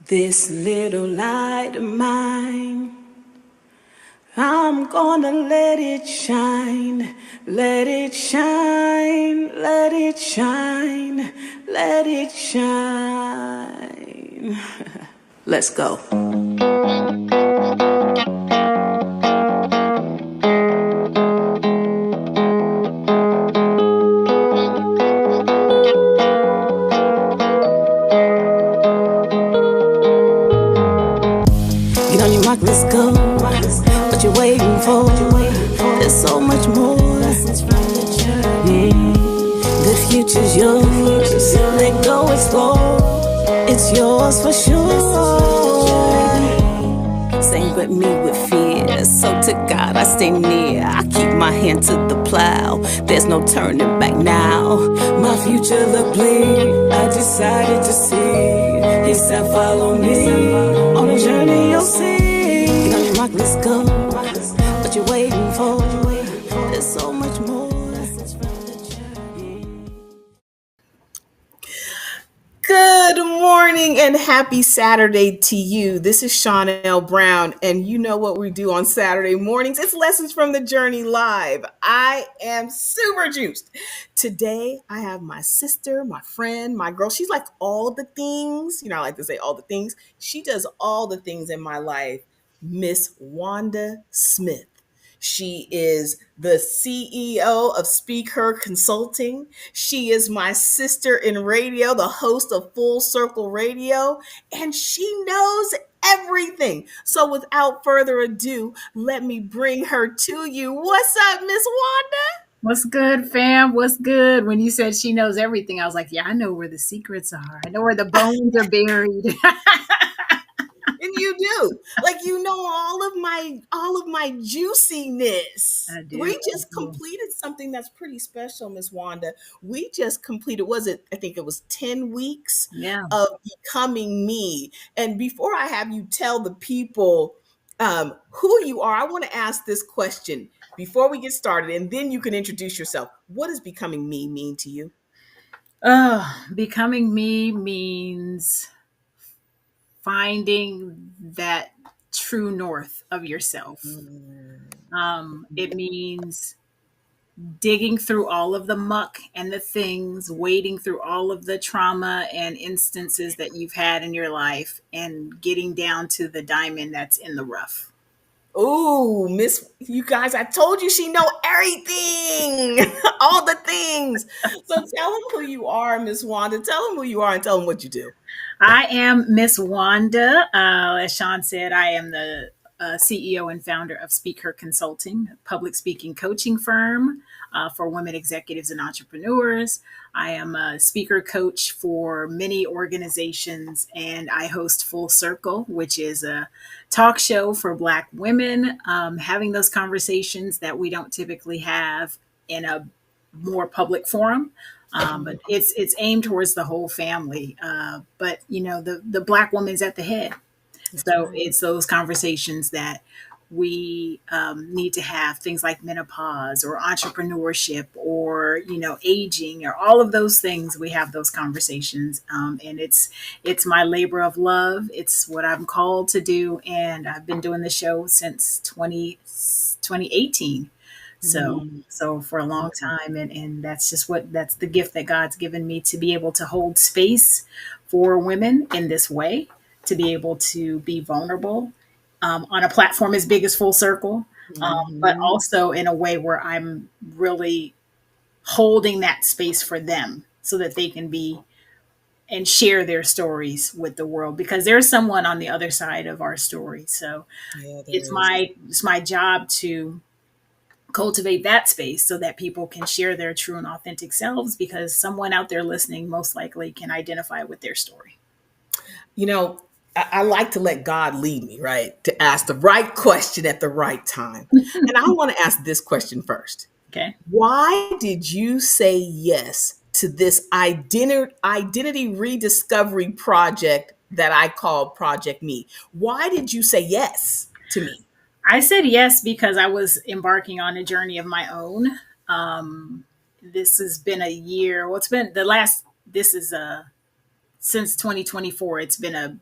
This little light of mine, I'm gonna let it shine, let it shine, let it shine, let it shine. Let's go. Get on your mark, let's go. What you waiting for? There's so much more. The future's yours. Let go, explore. It's yours for sure. Sing with me with fear. So to God I stay near. I keep my hand to the plow. There's no turning back now. My future look bleak. I decided to see. He said follow me. On a journey you'll see. Get on your mark, let's go. What you waiting for? There's so much more. Good morning and happy Saturday to you. This is Chanel Brown, and you know what we do on Saturday mornings. It's Lessons from the Journey Live. I am super juiced. Today, I have my sister, my friend, my girl. She's like all the things. You know, I like to say all the things. She does all the things in my life. Miss Wanda Smith. She is the CEO of Speak Her Consulting. She is my sister in radio, the host of Full Circle Radio, and she knows everything. So without further ado, let me bring her to you. What's up, Miss Wanda? What's good, fam? What's good? When you said she knows everything, I was like, yeah, I know where the secrets are. I know where the bones are buried. And you do. Like you know all of my juiciness. I do. We I just do. completed something that's pretty special, Miss Wanda. We just completed, was it, I think it was 10 weeks Yeah. of becoming me. And before I have you tell the people who you are, I want to ask this question before we get started, and then you can introduce yourself. What does becoming me mean to you? Becoming me means finding that true north of yourself. It means digging through all of the muck and the things, wading through all of the trauma and instances that you've had in your life, and getting down to the diamond that's in the rough. Ooh, Miss, you guys, I told you she know everything, all the things. So tell them who you are, Miss Wanda. Tell them who you are and tell them what you do. I am Miss Wanda. As Sean said, I am the CEO and founder of Speak Her Consulting, a public speaking coaching firm for women executives and entrepreneurs. I am a speaker coach for many organizations, and I host Full Circle, which is a talk show for Black women, having those conversations that we don't typically have in a more public forum. But it's aimed towards the whole family. But you know, the Black woman's at the head, That's so right. it's those conversations that we need to have. Things like menopause or entrepreneurship, or you know, aging, or all of those things. We have those conversations, and it's my labor of love. It's what I'm called to do, and I've been doing the show since 2018. So for a long time, and that's the gift that God's given me, to be able to hold space for women in this way, to be able to be vulnerable on a platform as big as Full Circle, but Mhm. also in a way where I'm really holding that space for them so that they can be and share their stories with the world, because there's someone on the other side of our story. So Yeah, it's there is. my job to cultivate that space so that people can share their true and authentic selves, because someone out there listening most likely can identify with their story. You know, I like to let God lead me, right? To ask the right question at the right time. And I want to ask this question first. Okay. Why did you say yes to this identity rediscovery project that I call Project Me? Why did you say yes to me? I said yes because I was embarking on a journey of my own. Um, this has been a year. Well, it's been the last, this is since 2024, it's been a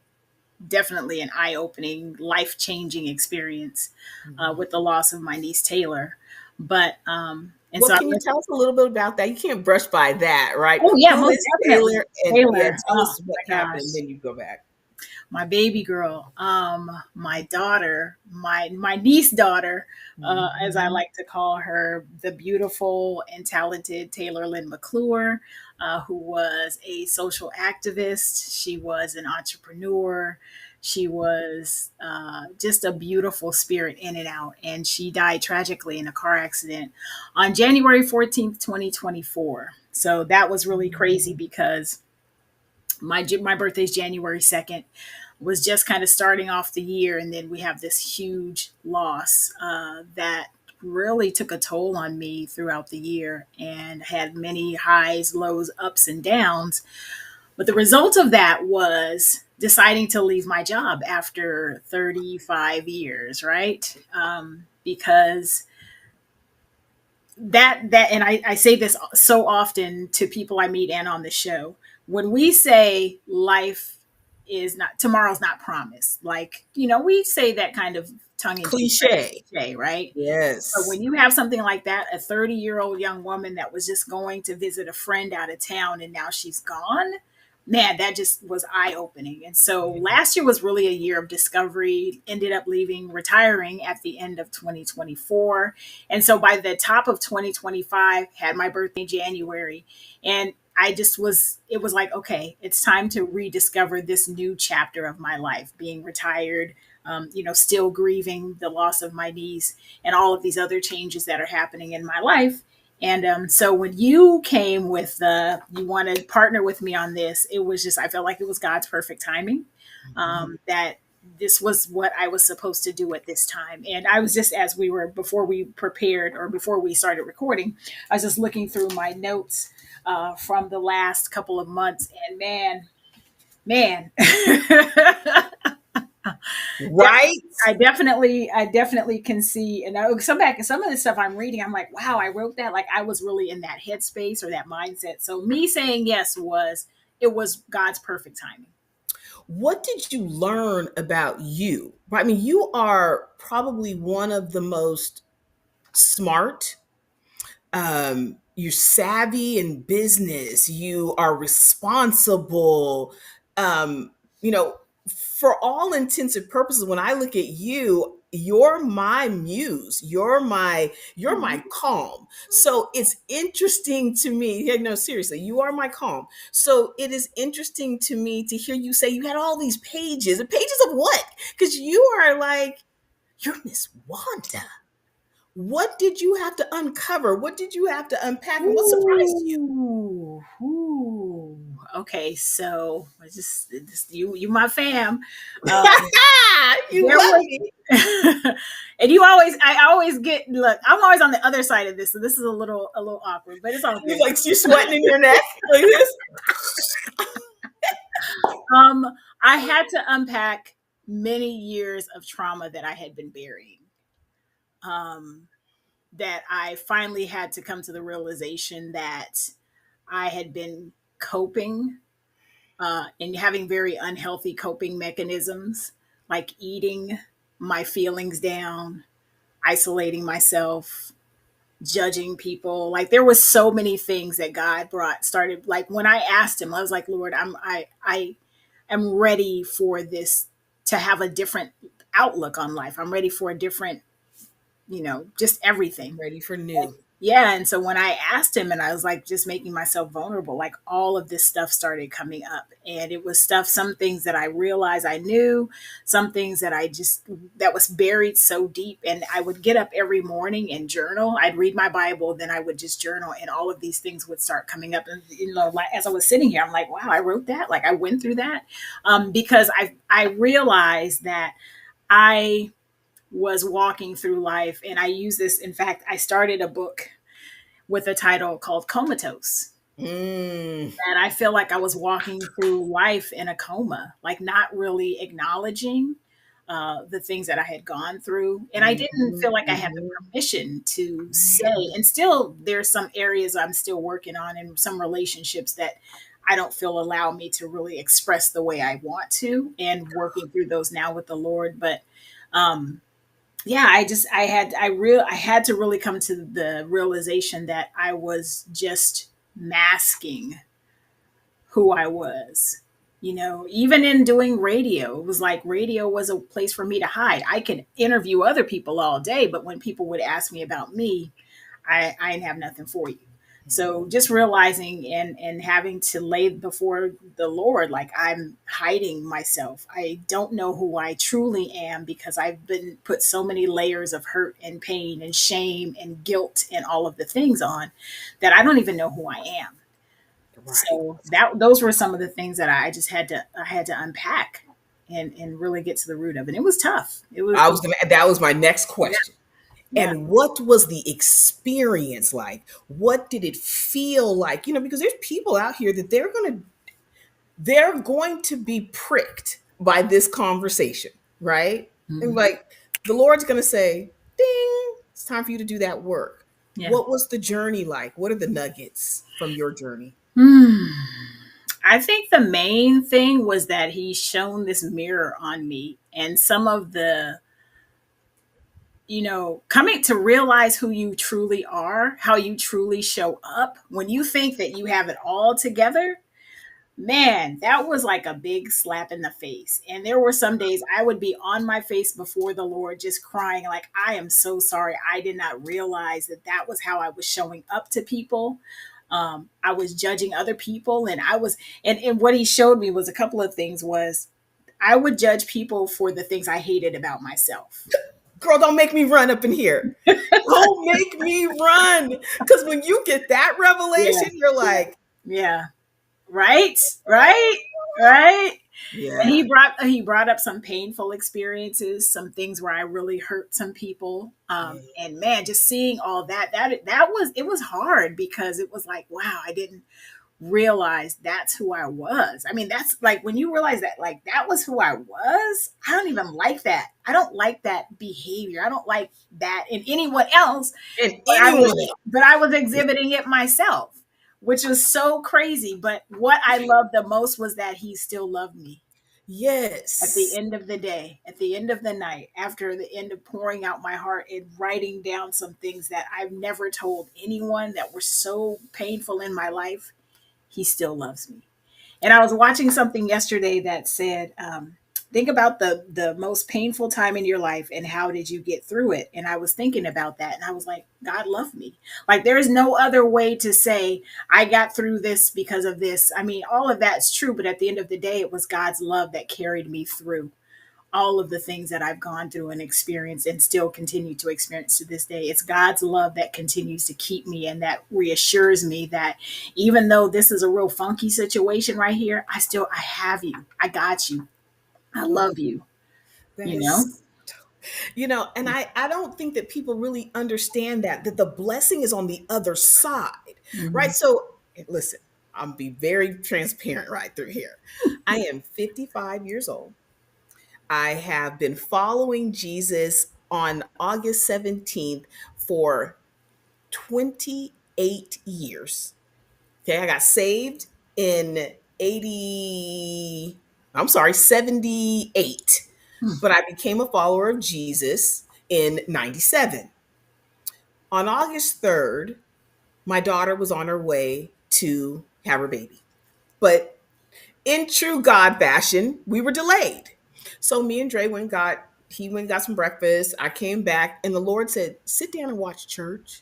definitely an eye opening, life changing experience Mhm. with the loss of my niece Taylor. But, and so Well, I can you went, tell us a little bit about that? You can't brush by that, right? oh, yeah, Who most is definitely. Taylor? And yeah, Taylor. tell Oh, us what my happened, and gosh. then you go back. My baby girl, my daughter, my niece daughter, as I Mhm. like to call her, the beautiful and talented Taylor Lynn McClure, who was a social activist. She was an entrepreneur. She was just a beautiful spirit in and out. And she died tragically in a car accident on January 14th, 2024. So that was really crazy because my birthday's January 2nd, was just kind of starting off the year, and then we have this huge loss that really took a toll on me throughout the year and had many highs, lows, ups, and downs. But the result of that was deciding to leave my job after 35 years, right? Because and I say this so often to people I meet and on the show. When we say life is not, tomorrow's not promised, like, we say that kind of tongue in cheek, kind of Cliche. cliche, right? But Yes. when you have something like that, a 30-year-old young woman that was just going to visit a friend out of town and now she's gone, man, that just was eye opening. And so last year was really a year of discovery, ended up retiring at the end of 2024. And so by the top of 2025, had my birthday in January. And it was like, okay, it's time to rediscover this new chapter of my life, being retired, still grieving the loss of my niece and all of these other changes that are happening in my life. And so when you came with you want to partner with me on this, it was just, I felt like it was God's perfect timing, Mhm. that this was what I was supposed to do at this time. And I was just, before we prepared or before we started recording, I was just looking through my notes from the last couple of months. And man, Right? I definitely can see, and some of the stuff I'm reading, I'm like, wow, I wrote that. Like I was really in that headspace or that mindset. So me saying yes it was God's perfect timing. What did you learn about you? Right? I mean, you are probably one of the most smart, you're savvy in business, you are responsible, um, you know, for all intents and purposes, when I look at you, you're my muse, you're my calm. So it's interesting to me. Yeah, no, seriously, you are my calm. So it is interesting to me to hear you say you had all these pages. Pages of what? Because you are like, you're Miss Wanda. What did you have to uncover? What did you have to unpack? And what surprised you? Ooh. Okay, so you my fam. Um, You there love was, me. and I always get, look. I'm always on the other side of this, so this is a little awkward, but it's all You're good. like, you're sweating in your neck like this. Um, I had to unpack many years of trauma that I had been burying. Um, that I finally had to come to the realization that I had been coping and having very unhealthy coping mechanisms, like eating my feelings down, isolating myself, judging people. Like there was so many things that God brought started. Like when I asked Him, I was like, Lord, I am ready for this, to have a different outlook on life. I'm ready for a different, just I'm everything. ready for new. Yeah, and so when I asked him and I was like just making myself vulnerable, like all of this stuff started coming up. And it was stuff, some things that I realized I knew, some things that that was buried so deep. And I would get up every morning and journal. I'd read my Bible, then I would just journal, and all of these things would start coming up. And, like as I was sitting here, I'm like, wow, I wrote that. Like I went through that. Because I realized that I was walking through life. And I use this. In fact, I started a book with a title called Comatose. Mm. And I feel like I was walking through life in a coma, like not really acknowledging the things that I had gone through. And I didn't Mhm, feel like I had the mhm. permission to say, and still there's some areas I'm still working on and some relationships that I don't feel allow me to really express the way I want to, and working through those now with the Lord. But um, yeah, I had to really come to the realization that I was just masking who I was. You know, even in doing radio, it was like radio was a place for me to hide. I could interview other people all day, but when people would ask me about me, I didn't have nothing for you. So just realizing and having to lay before the Lord, like I'm hiding myself. I don't know who I truly am because I've been put so many layers of hurt and pain and shame and guilt and all of the things on that I don't even know who I am. Right. So that those were some of the things that I had to unpack and really get to the root of it. It was tough. I was gonna. That was my next Yeah, question. yeah. And what was the experience like? What did it feel like? Because there's people out here that they're going to be pricked by this conversation, right? And Mhm. like the Lord's going to say, "Ding, it's time for you to do that work." Yeah. What was the journey like? What are the nuggets from your journey? Hmm. I think the main thing was that he shone this mirror on me and some of the, coming to realize who you truly are, how you truly show up. When you think that you have it all together, man, that was like a big slap in the face. And there were some days I would be on my face before the Lord, just crying, like, I am so sorry. I did not realize that that was how I was showing up to people. I was judging other people, and and what he showed me was a couple of things was I would judge people for the things I hated about myself. Girl, don't make me run up in here. Don't make me run. Because when you get that Yeah. revelation, you're Yeah. like, Yeah. Right. Right. Right. And yeah, he brought up some painful experiences, some things where I really hurt some people. yeah. And man, just seeing all that was it was hard because it was like, wow, I didn't realize that's who I was. I mean, that's like when you realize that like that was who I was. I don't even like that. I don't like that behavior. I don't like that in anyone else, And but anyone else. I was exhibiting it myself, which was so crazy. But what I loved the most was that he still loved me at the Yes. end of the day, at the end of the night, after the end of pouring out my heart and writing down some things that I've never told anyone that were so painful in my life, he still loves me. And I was watching something yesterday that said, think about the most painful time in your life and how did you get through it? And I was thinking about that and I was like, God loved me. Like there's no other way to say I got through this because of this. I mean, all of that's true, but at the end of the day, it was God's love that carried me through all of the things that I've gone through and experienced and still continue to experience to this day. It's God's love that continues to keep me and that reassures me that even though this is a real funky situation right here, I have you. I got you. I Oh, love you, that you know? is, and I don't think that people really understand that the blessing is on the other side, right? Mhm. So listen, I'm be very transparent right through here. I am 55 years old. I have been following Jesus on August 17th for 28 years. Okay, I got saved in 80, I'm sorry, 78, but I became a follower of Jesus in 97. On August 3rd, my daughter was on her way to have her baby. But in true God fashion, we were delayed. So me and Dre he went and got some breakfast. I came back and the Lord said, sit down and watch church.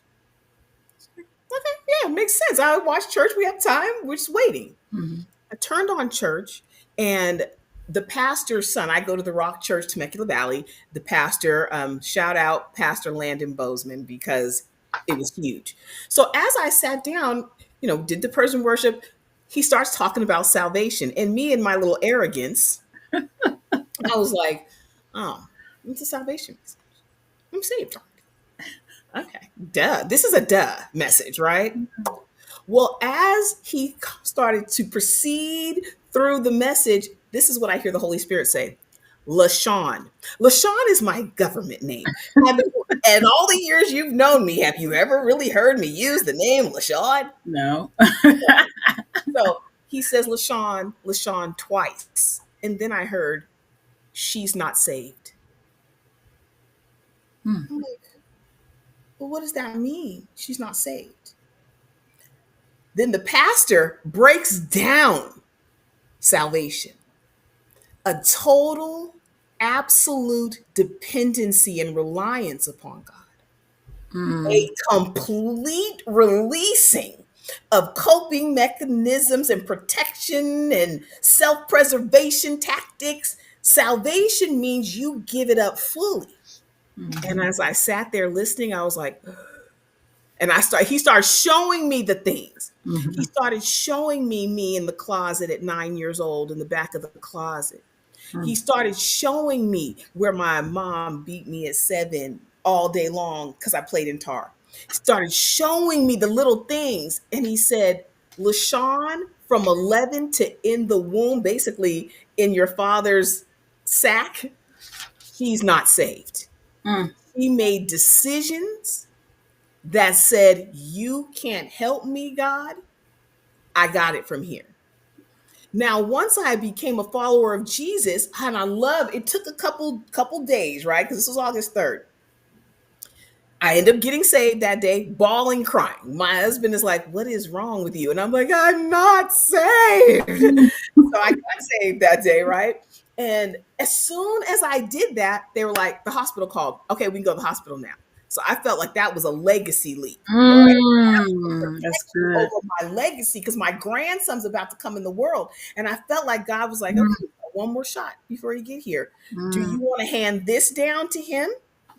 Okay, yeah, makes sense. I watch church. We have time. We're just waiting. Mhm. I turned on church and the pastor's son, I go to the Rock Church, Temecula Valley. The pastor, shout out Pastor Landon Bozeman because it was huge. So as I sat down, did the person worship, he starts talking about salvation. And me and my little arrogance, I was like, oh, it's a salvation message. I'm saved. Okay. Duh. This is a duh message, right? Well, as he started to proceed through the message, this is what I hear the Holy Spirit say. LaShawn. LaShawn is my government name. And all the years you've known me, have you ever really heard me use the name LaShawn? No. So He says, LaShawn, LaShawn twice. And then I heard, she's not saved. Mm. I'm like, well, what does that mean? She's not saved. Then the pastor breaks down salvation, a total, absolute dependency and reliance upon God, a Mm. complete releasing of coping mechanisms and protection and self preservation tactics. Salvation means you give it up fully. And Mhm. as I sat there listening, I was like, and he started showing me the things. He Mhm. started showing me in the closet at 9 years old, in the back of the closet. He Mm. started showing me where my mom beat me at 7 all day long because I played in tar. He started showing me the little things. And he said, LaShawn, from 11 to in the womb, basically in your father's sack, she's not saved. Mm. She made decisions that said, you can't help me, God. I got it from here. Now, once I became a follower of Jesus, and I love it, took a couple days, right? Because this was August 3rd. I ended up getting saved that day, bawling, crying. My husband is like, what is wrong with you? And I'm like, I'm not saved. Mm. So I got saved that day, right? And as soon as I did that, they were like, the hospital called. Okay, we can go to the hospital now. So I felt like that was a legacy leap, right? That's Protection good. over my legacy because my grandson's about to come in the world. And I felt like God was like, Mm. okay, one more shot before you get here. Do Mm. you want to hand this down to him?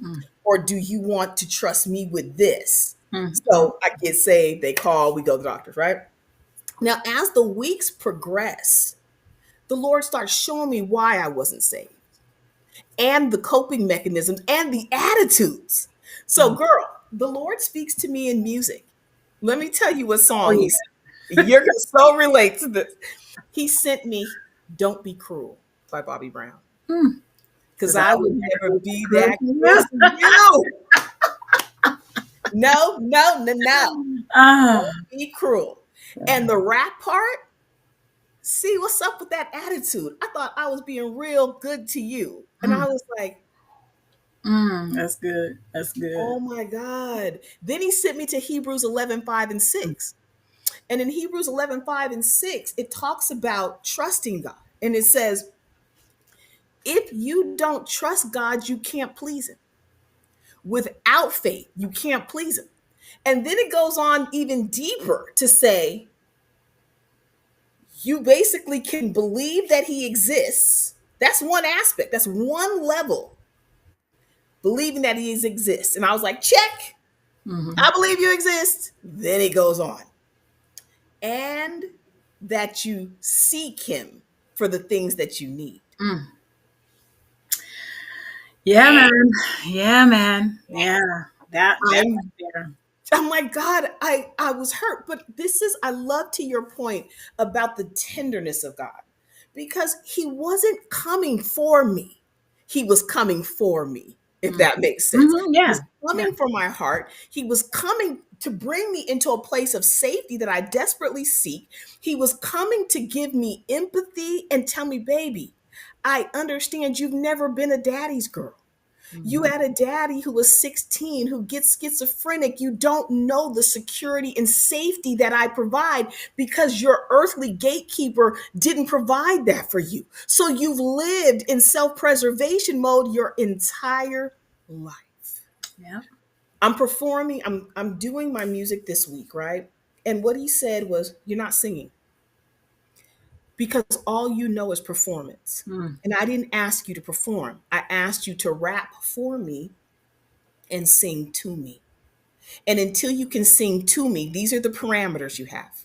Mm. Or do you want to trust me with this? Mm. So I get saved, they call, we go to the doctors, right? Now, as the weeks progress, the Lord starts showing me why I wasn't saved and the coping mechanisms and the attitudes. So, Mm. girl, the Lord speaks to me in music. Let me tell you what Oh song he yeah. sent. You're going to so relate to this. He sent me Don't Be Cruel by Bobby Brown. Mm. Because Because I I would would never never be be cruel that to you. close to you. No, no, no, no. Ah. Don't be cruel. And the rap part, see what's up with that attitude. I thought I was being real good to you. And Mm. I was like, That's good. That's good. oh my God. Then he sent me to Hebrews 11:5 and 6. And in Hebrews 11:5 and 6, it talks about trusting God. And it says, if you don't trust God, you can't please him. Without faith, you can't please him. And then it goes on even deeper to say, you basically can believe that he exists. That's one aspect, that's one level, believing that he exists. And I was like, check, Hmm. I believe you exist. Then it goes on. And that you seek him for the things that you need. Mm. Yeah, And man. Yeah, man. Yeah. That I'm right there. I'm like, God, I was hurt. But this is, I love to your point about the tenderness of God, because he wasn't coming for me. He was coming for me, if Mm. that makes sense. Hmm. He Yeah. was Yeah. coming for my heart. He was coming to bring me into a place of safety that I desperately seek. He was coming to give me empathy and tell me, baby, I understand you've never been a daddy's girl. You Hmm. had a daddy who was 16 who gets schizophrenic. You don't know the security and safety that I provide because your earthly gatekeeper didn't provide that for you. So you've lived in self preservation mode your entire life. Yeah. I'm doing my music this week, right? And what he said was, you're not singing because all you know is performance. Mm. And I didn't ask you to perform. I asked you to rap for me and sing to me. And until you can sing to me, these are the parameters you have.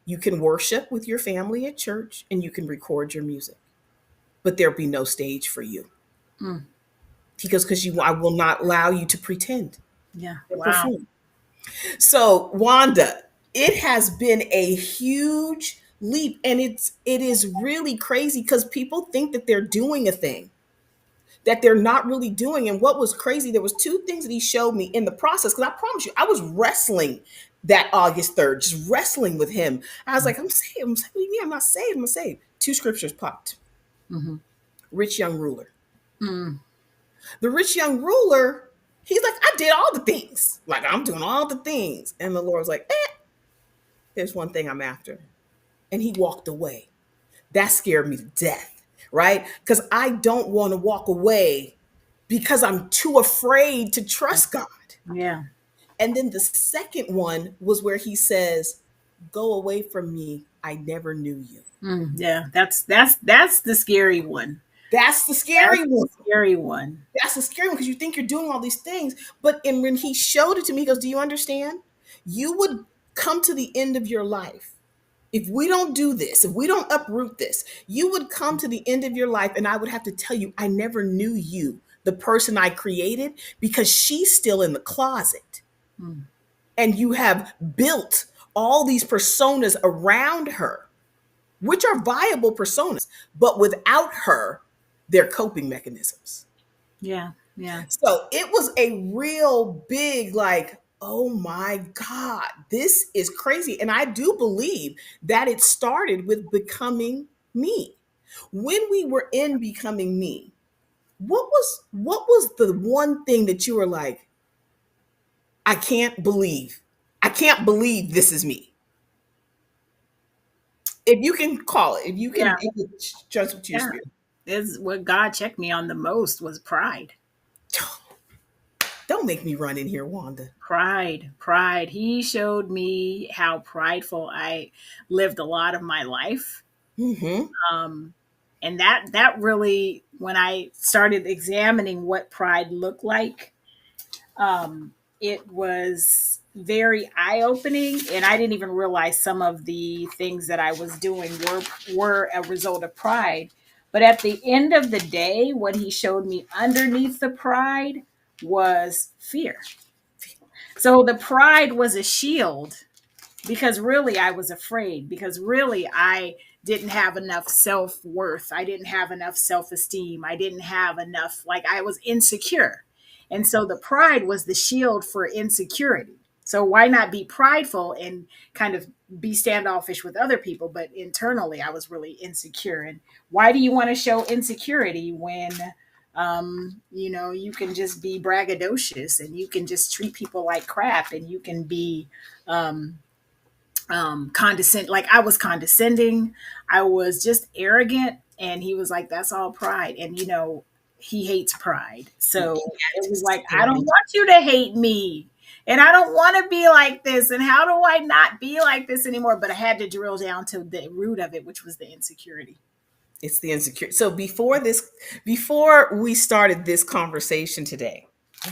You can worship with your family at church and you can record your music, but there'll be no stage for you Mm. because I will not allow you to pretend Yeah. and Wow. perform. So, Wanda, it has been a huge leap, and it is really crazy because people think that they're doing a thing that they're not really doing. And what was crazy, there was two things that he showed me in the process, because I promise you, I was wrestling that August 3rd, just wrestling with him. I was like, I'm saved. I'm saved. What do you mean I'm not saved? I'm saved. Two scriptures popped. Mm-hmm. Rich young ruler. Mm. The rich young ruler, he's like, I did all the things. Like, I'm doing all the things. And the Lord's like, there's one thing I'm after. And he walked away. That scared me to death, right? Because I don't want to walk away because I'm too afraid to trust God. Yeah. And then the second one was where he says, go away from me. I never knew you. Mm. Yeah. That's the scary one. That's the That's scary the one. scary one. That's the scary one because you think you're doing all these things. But when he showed it to me, he goes, do you understand? You would come to the end of your life. If we don't do this, if we don't uproot this, you would come to the end of your life and I would have to tell you, I never knew you, the person I created, because she's still in the closet. Mm. And you have built all these personas around her, which are viable personas, but without her, they're coping mechanisms. Yeah. Yeah. So it was a real big, like, oh my God, this is crazy. And I do believe that it started with becoming me. When we were in becoming me, what was the one thing that you were like, I can't believe. I can't believe this is me. If you can call it, Yeah. if you trust with your Yeah. spirit. Is what God checked me on the most was pride. Don't make me run in here, Wanda. Pride. He showed me how prideful I lived a lot of my life. Mm-hmm. Um, and that really, when I started examining what pride looked like, it was very eye opening, and I didn't even realize some of the things that I was doing were a result of pride. But at the end of the day, what he showed me underneath the pride was fear. So the pride was a shield because really I was afraid, because really I didn't have enough self-worth. I didn't have enough self-esteem. I didn't have enough, like, I was insecure. And so the pride was the shield for insecurity. So why not be prideful and kind of be standoffish with other people, but internally I was really insecure. And why do you want to show insecurity when you can just be braggadocious and you can just treat people like crap and you can be um, condescend like I was condescending. I was just arrogant, and he was like, that's all pride. And he hates pride. You So it can't was like, I don't stand. want you to hate me. And I don't want to be like this. And how do I not be like this anymore? But I had to drill down to the root of it, which was the insecurity. It's the insecurity. So before we started this conversation today,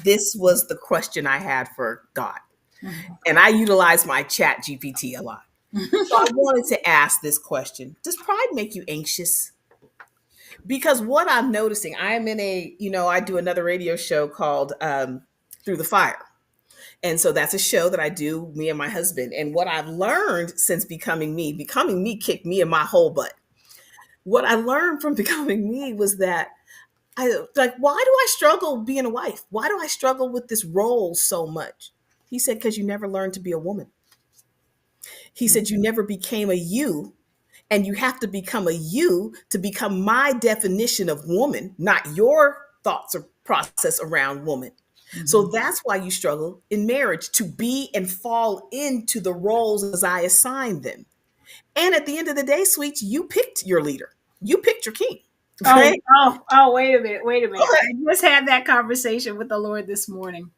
this was the question I had for God. And I utilize my chat GPT a lot. So I wanted to ask this question. Does pride make you anxious? Because what I'm noticing, I am in I do another radio show called Through the Fire. And so that's a show that I do, me and my husband. And what I've learned since becoming me kicked me in my whole butt. What I learned from becoming me was that why do I struggle being a wife? Why do I struggle with this role so much? He said, because you never learned to be a woman. He said, you never became a you, and you have to become a you to become my definition of woman, not your thoughts or process around woman. So Mhm. that's why you struggle in marriage to be and fall into the roles as I assigned them. And at the end of the day, sweets, you picked your leader. You picked your king, Oh, right? wait a minute, wait a Go minute. ahead. I just had that conversation with the Lord this morning.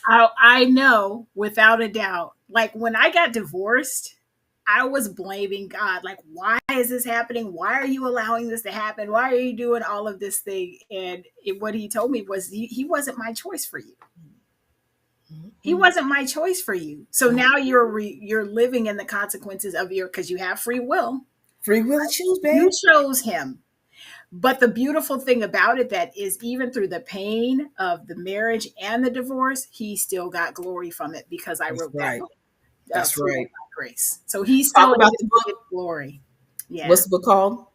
I know without a doubt, like when I got divorced, I was blaming God. Like, why is this happening? Why are you allowing this to happen? Why are you doing all of this thing? And what he told me was, he wasn't my choice for you. He Mhm. wasn't my choice for you. So now you're living in the consequences of because you have free will. Free will to choose, You babe. chose him. But the beautiful thing about it that is, even through the pain of the marriage and the divorce, he still got glory from it because I That's wrote that right. book, That's Freedom right. by Grace. So he Talk still about gets the book. glory. Yeah. What's the book called?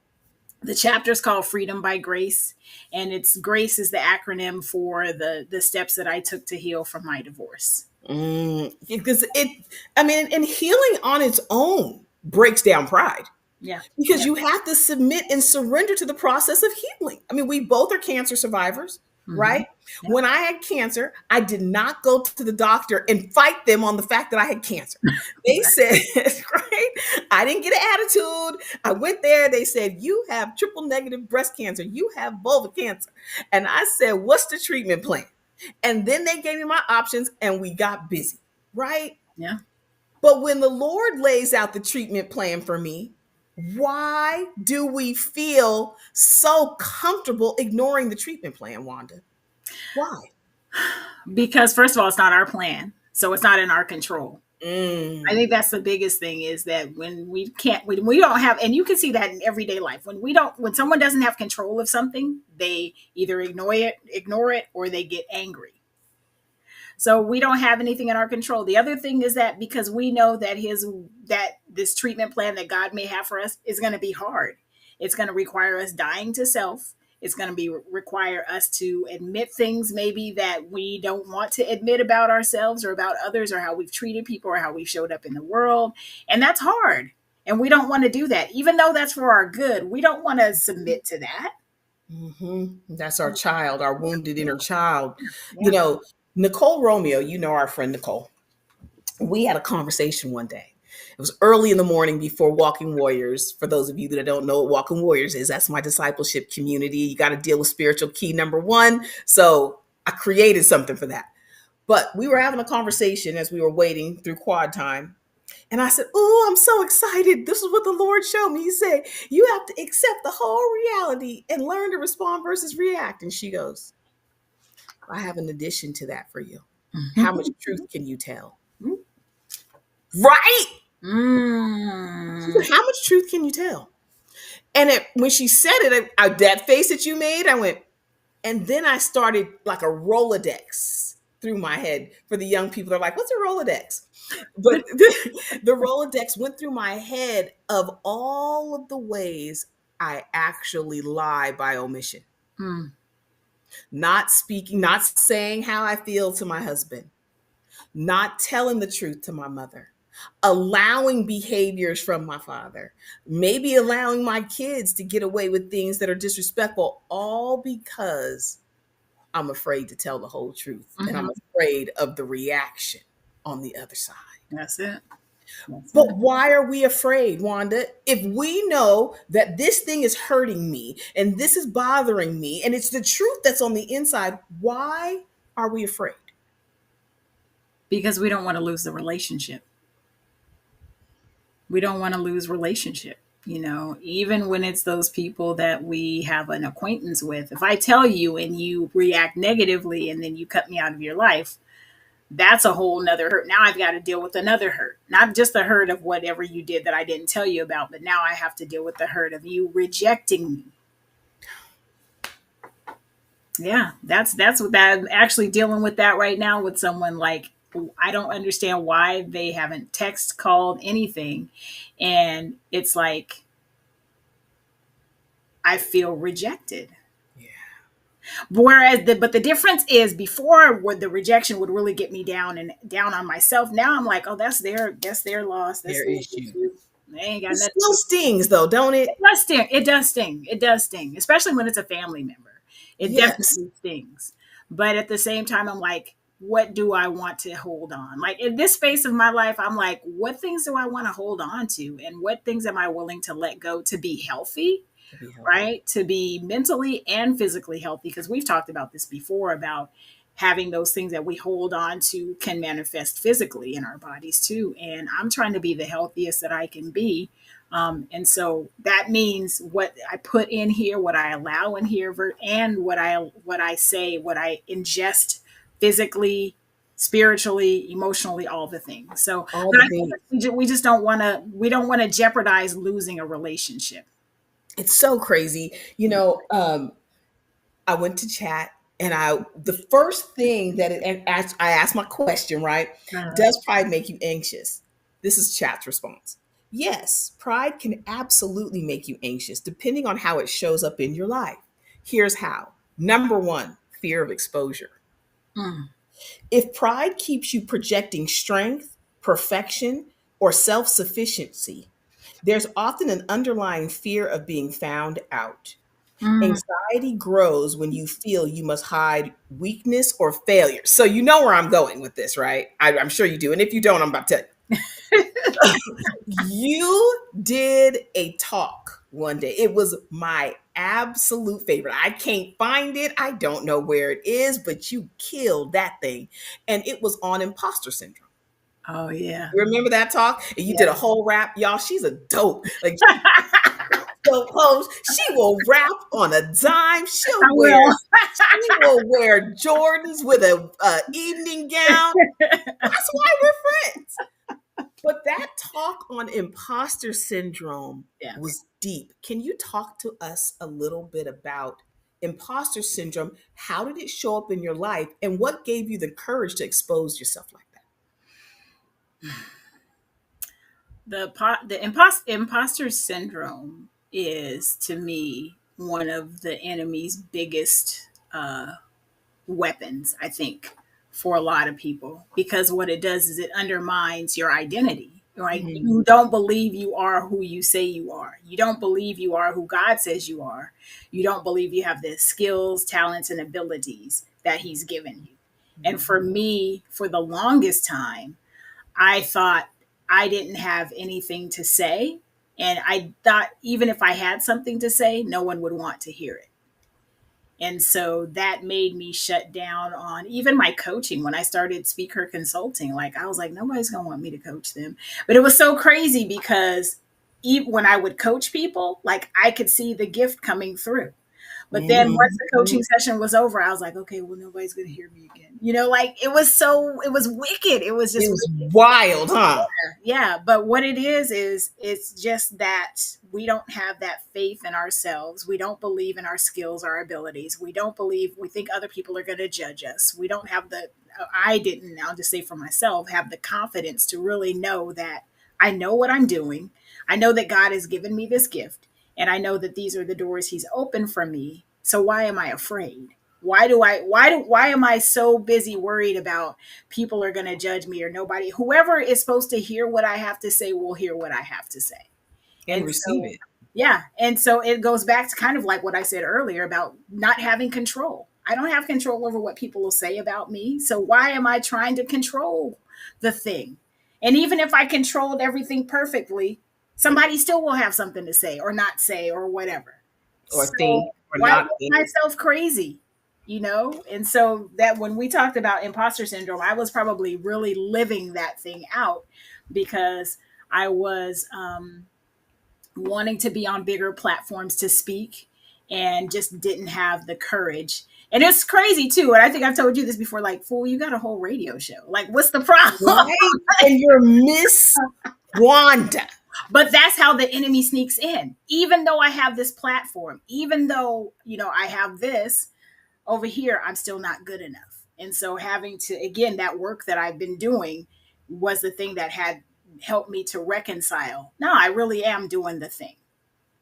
The chapter is called Freedom by Grace, and it's grace is the acronym for the steps that I took to heal from my divorce. Because I mean, and healing on its own breaks down pride Yeah. because Yeah. you have to submit and surrender to the process of healing. I mean, we both are cancer survivors, Hmm. right? Yeah. When I had cancer, I did not go to the doctor and fight them on the fact that I had cancer. They Right. said, right? I didn't get an attitude. I went there. They said, you have triple negative breast cancer. You have vulva cancer. And I said, what's the treatment plan? And then they gave me my options and we got busy, right? Yeah. But when the Lord lays out the treatment plan for me, why do we feel so comfortable ignoring the treatment plan, Wanda? Why? Because first of all, it's not our plan, so it's not in our control. I think Mm, that's the biggest thing is that when we don't have, and you can see that in everyday life, when someone doesn't have control of something, they either ignore it, or they get angry. So we don't have anything in our control. The other thing is that because we know that this treatment plan that God may have for us is going to be hard. It's going to require us dying to self. It's going to be require us to admit things maybe that we don't want to admit about ourselves or about others or how we've treated people or how we've showed up in the world. And that's hard. And we don't want to do that. Even though that's for our good, we don't want to submit to that. That's our child, our wounded inner child. You Yeah. know, Nicole Romeo, you know our friend Nicole. We had a conversation one day. It was early in the morning before Walking Warriors. For those of you that don't know what Walking Warriors is, that's my discipleship community. You got to deal with spiritual key number one. So I created something for that. But we were having a conversation as we were waiting through quad time. And I said, oh, I'm so excited. This is what the Lord showed me. He said, you have to accept the whole reality and learn to respond versus react. And she goes, I have an addition to that for you. How much truth can you tell? Right? She Mm. said, how much truth can you tell? And when she said it, that face that you made, I went, and then I started like a Rolodex through my head for the young people. They're like, what's a Rolodex? But the Rolodex went through my head of all of the ways I actually lie by omission. Mm. Not speaking, not saying how I feel to my husband, not telling the truth to my mother, allowing behaviors from my father, maybe allowing my kids to get away with things that are disrespectful, all because I'm afraid to tell the whole truth and I'm Mhm. afraid of the reaction on the other side. That's it. That's it. But why are we afraid, Wanda? If we know that this thing is hurting me and this is bothering me and it's the truth that's on the inside, why are we afraid? Because we don't want to lose the relationship. We don't want to lose relationship. Even when it's those people that we have an acquaintance with. If I tell you and you react negatively and then you cut me out of your life, that's a whole nother hurt. Now I've got to deal with another hurt. Not just the hurt of whatever you did that I didn't tell you about, but now I have to deal with the hurt of you rejecting me. Yeah, that's what that I'm actually dealing with that right now with someone. Like, I don't understand why they haven't text, called, anything. And it's like I feel rejected. Yeah, But the difference is before where the rejection would really get me down and down on myself. Now I'm like, oh, that's their loss. That's their their issue. issue. They ain't got It nothing. still stings though, don't It it? does sting. It does sting. It does sting, especially when it's a family member. It Yes. definitely stings. But at the same time, I'm like, what do I want to hold on? Like in this space of my life, I'm like, what things do I want to hold on to? And what things am I willing to let go to be healthy? To be healthy. Right? To be mentally and physically healthy. Because we've talked about this before about having those things that we hold on to can manifest physically in our bodies too. And I'm trying to be the healthiest that I can be. And so that means what I put in here, what I allow in here, and what I say, what I ingest physically, spiritually, emotionally, all the things. So, All but the I think things. we just don't want to. We don't want to jeopardize losing a relationship. It's so crazy. I went to chat and the first thing that I asked my question, right? Uh, Does pride make you anxious? This is chat's response. Yes, pride can absolutely make you anxious depending on how it shows up in your life. Here's how. Number one, fear of exposure. mm, If pride keeps you projecting strength, perfection, or self sufficiency, there's often an underlying fear of being found out. Mm. Anxiety grows when you feel you must hide weakness or failure. So, you know where I'm going with this, right? I'm sure you do. And if you don't, I'm about to tell you. You did a talk one day. It was my absolute favorite. I can't find it. I don't know where it is, but you killed that thing. And it was on imposter syndrome. Oh yeah. You remember that talk? And you did a Yes. whole rap. Y'all, she's a dope. Like, so close. She will rap on a dime. I will. She will wear Jordans with a evening gown. That's why we're friends. But that talk on imposter syndrome Yes. was deep. Can you talk to us a little bit about imposter syndrome? How did it show up in your life? And what gave you the courage to expose yourself like that? Imposter syndrome is to me one of the enemy's biggest weapons, I think, for a lot of people, because what it does is it undermines your identity. Right? Mhm. You don't believe you are who you say you are. You don't believe you are who God says you are. You don't believe you have the skills, talents, and abilities that He's given you. And for me, for the longest time, I thought I didn't have anything to say. And I thought even if I had something to say, no one would want to hear it. And so that made me shut down on even my coaching when I started speaker consulting. Like, I was like, nobody's going to want me to coach them. But it was so crazy because even when I would coach people, like I could see the gift coming through. But then once the Mhm. coaching session was over, I was like, okay, well, nobody's going to hear me again. Like it was wicked. It was It just was wicked. wild, huh? Yeah, but what it is it's just that we don't have that faith in ourselves. We don't believe in our skills, our abilities. We think other people are going to judge us. We don't have I didn't, I'll just say for myself, have the confidence to really know that I know what I'm doing. I know that God has given me this gift, and I know that these are the doors He's opened for me. So why am I afraid? Why am I so busy worried about people are going to judge me, or nobody, whoever is supposed to hear what I have to say will hear what I have to say. And And receive so, it. yeah. And so it goes back to kind of like what I said earlier about not having control. I don't have control over what people will say about me. So why am I trying to control the thing? And even if I controlled everything perfectly, somebody still will have something to say or not say or whatever. Or So think or why not make think. myself crazy? And so that when we talked about imposter syndrome, I was probably really living that thing out because I was wanting to be on bigger platforms to speak and just didn't have the courage. And it's crazy too. And I think I've told you this before, like, fool, you got a whole radio show. Like, what's the problem? Right? And you're Miss Wanda. But that's how the enemy sneaks in. Even though I have this platform, even though, I have this over here, I'm still not good enough. And so having to, again, that work that I've been doing was the thing that had helped me to reconcile. No, I really am doing the thing.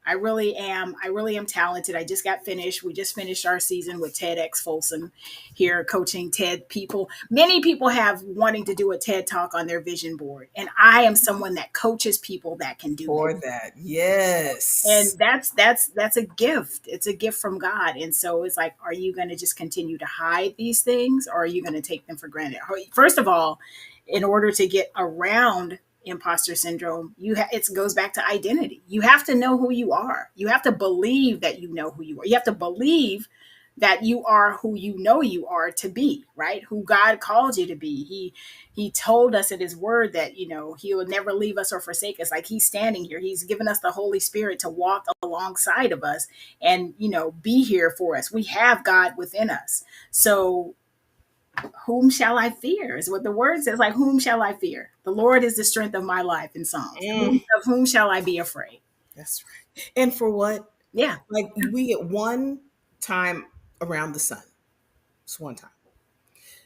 I really am. I really am talented. I just got finished. We just finished our season with TEDx Folsom here, coaching TED people. Many people have wanting to do a TED talk on their vision board, and I am someone that coaches people that can do that. For that. And Yes. that's a gift. It's a gift from God. And so it's like, are you going to just continue to hide these things, or are you going to take them for granted? First of all, in order to get around imposter syndrome, it goes back to identity. You have to know who you are. You have to believe that you know who you are. You have to believe that you are who you know you are to be, right? Who God called you to be. He told us in his word that, he will never leave us or forsake us. Like, he's standing here. He's given us the Holy Spirit to walk alongside of us and, be here for us. We have God within us. So whom shall I fear is what the word says. Like, whom shall I fear? The Lord is the strength of my life in Psalms. Mm, Of whom shall I be afraid? that's right. And for what? Yeah. Like, we get one time around the sun. It's one time.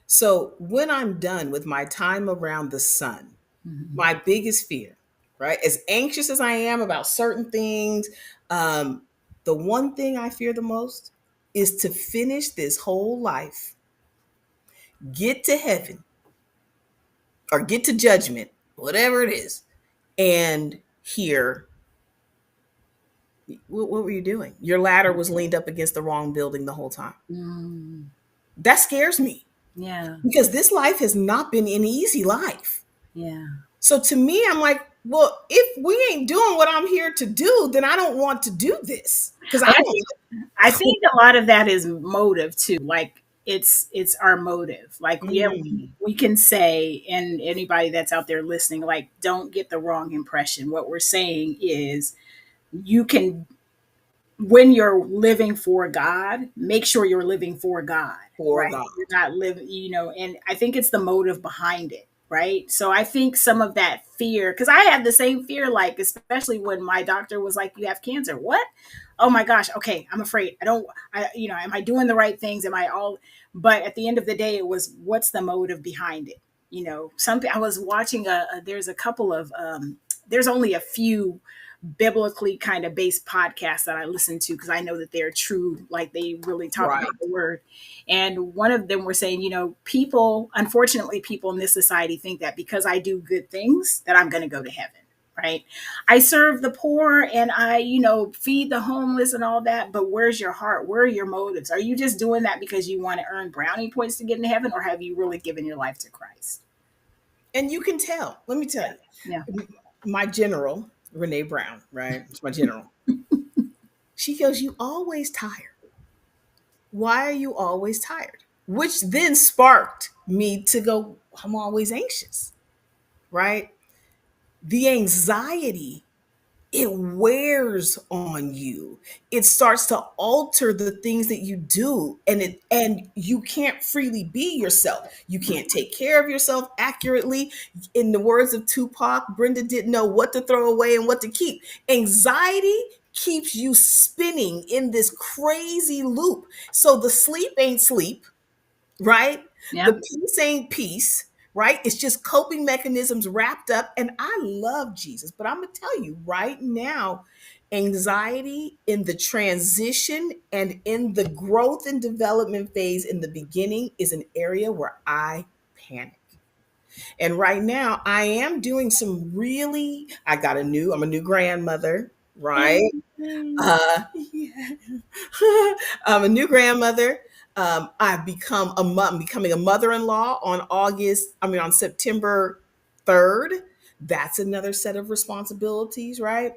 So when I'm done with my time around the sun, Mhm. my biggest fear, right? As anxious as I am about certain things, um, the one thing I fear the most is to finish this whole life get to heaven or get to judgment, whatever it is, and hear, what were you doing? Your ladder was leaned up against the wrong building the whole time. Mm, That scares me yeah. because this life has not been an easy life. Yeah. So to me, I'm like, well, if we ain't doing what I'm here to do, then I don't want to do this because I Well, I don't. think a lot of that is motive too. Like it's our motive. Like yeah, Mm, we can say, and anybody that's out there listening, like don't get the wrong impression. What we're saying is you can, when you're living for God, make sure you're living for God, for right? God. You're not living, and I think it's the motive behind it, right? So I think some of that fear, because I had the same fear, like, especially when my doctor was like, you have cancer. What? Oh my gosh. Okay. I'm afraid. Am I doing the right things? Am I all, but at the end of the day, it was, what's the motive behind it? I was watching there's a couple of, there's only a few biblically kind of based podcasts that I listen to because I know that they're true, like they really talk Right. about the word. And one of them were saying, unfortunately, people in this society think that because I do good things, that I'm going to go to heaven. Right. I serve the poor and I, feed the homeless and all that. But where's your heart? Where are your motives? Are you just doing that because you want to earn brownie points to get into heaven? Or have you really given your life to Christ? And you can tell. Let me tell Yeah. Yeah. you, my general, Renee Brown, right? It's my general. She goes, "You always tired. Why are you always tired?" Which then sparked me to go, I'm always anxious, right? The anxiety, it wears on you. It starts to alter the things that you do, and you can't freely be yourself. You can't take care of yourself accurately. In the words of Tupac, Brenda didn't know what to throw away and what to keep. Anxiety keeps you spinning in this crazy loop. So the sleep ain't sleep, right? The Yeah. peace ain't peace, right? It's just coping mechanisms wrapped up. And I love Jesus, but I'm going to tell you right now, anxiety in the transition and in the growth and development phase in the beginning is an area where I panic. And right now, I am doing some really, I'm a new grandmother, right? Yay. Uh, yeah. I'm a new grandmother. I've become a mom, becoming a mother-in-law on September 3rd. That's another set of responsibilities, right?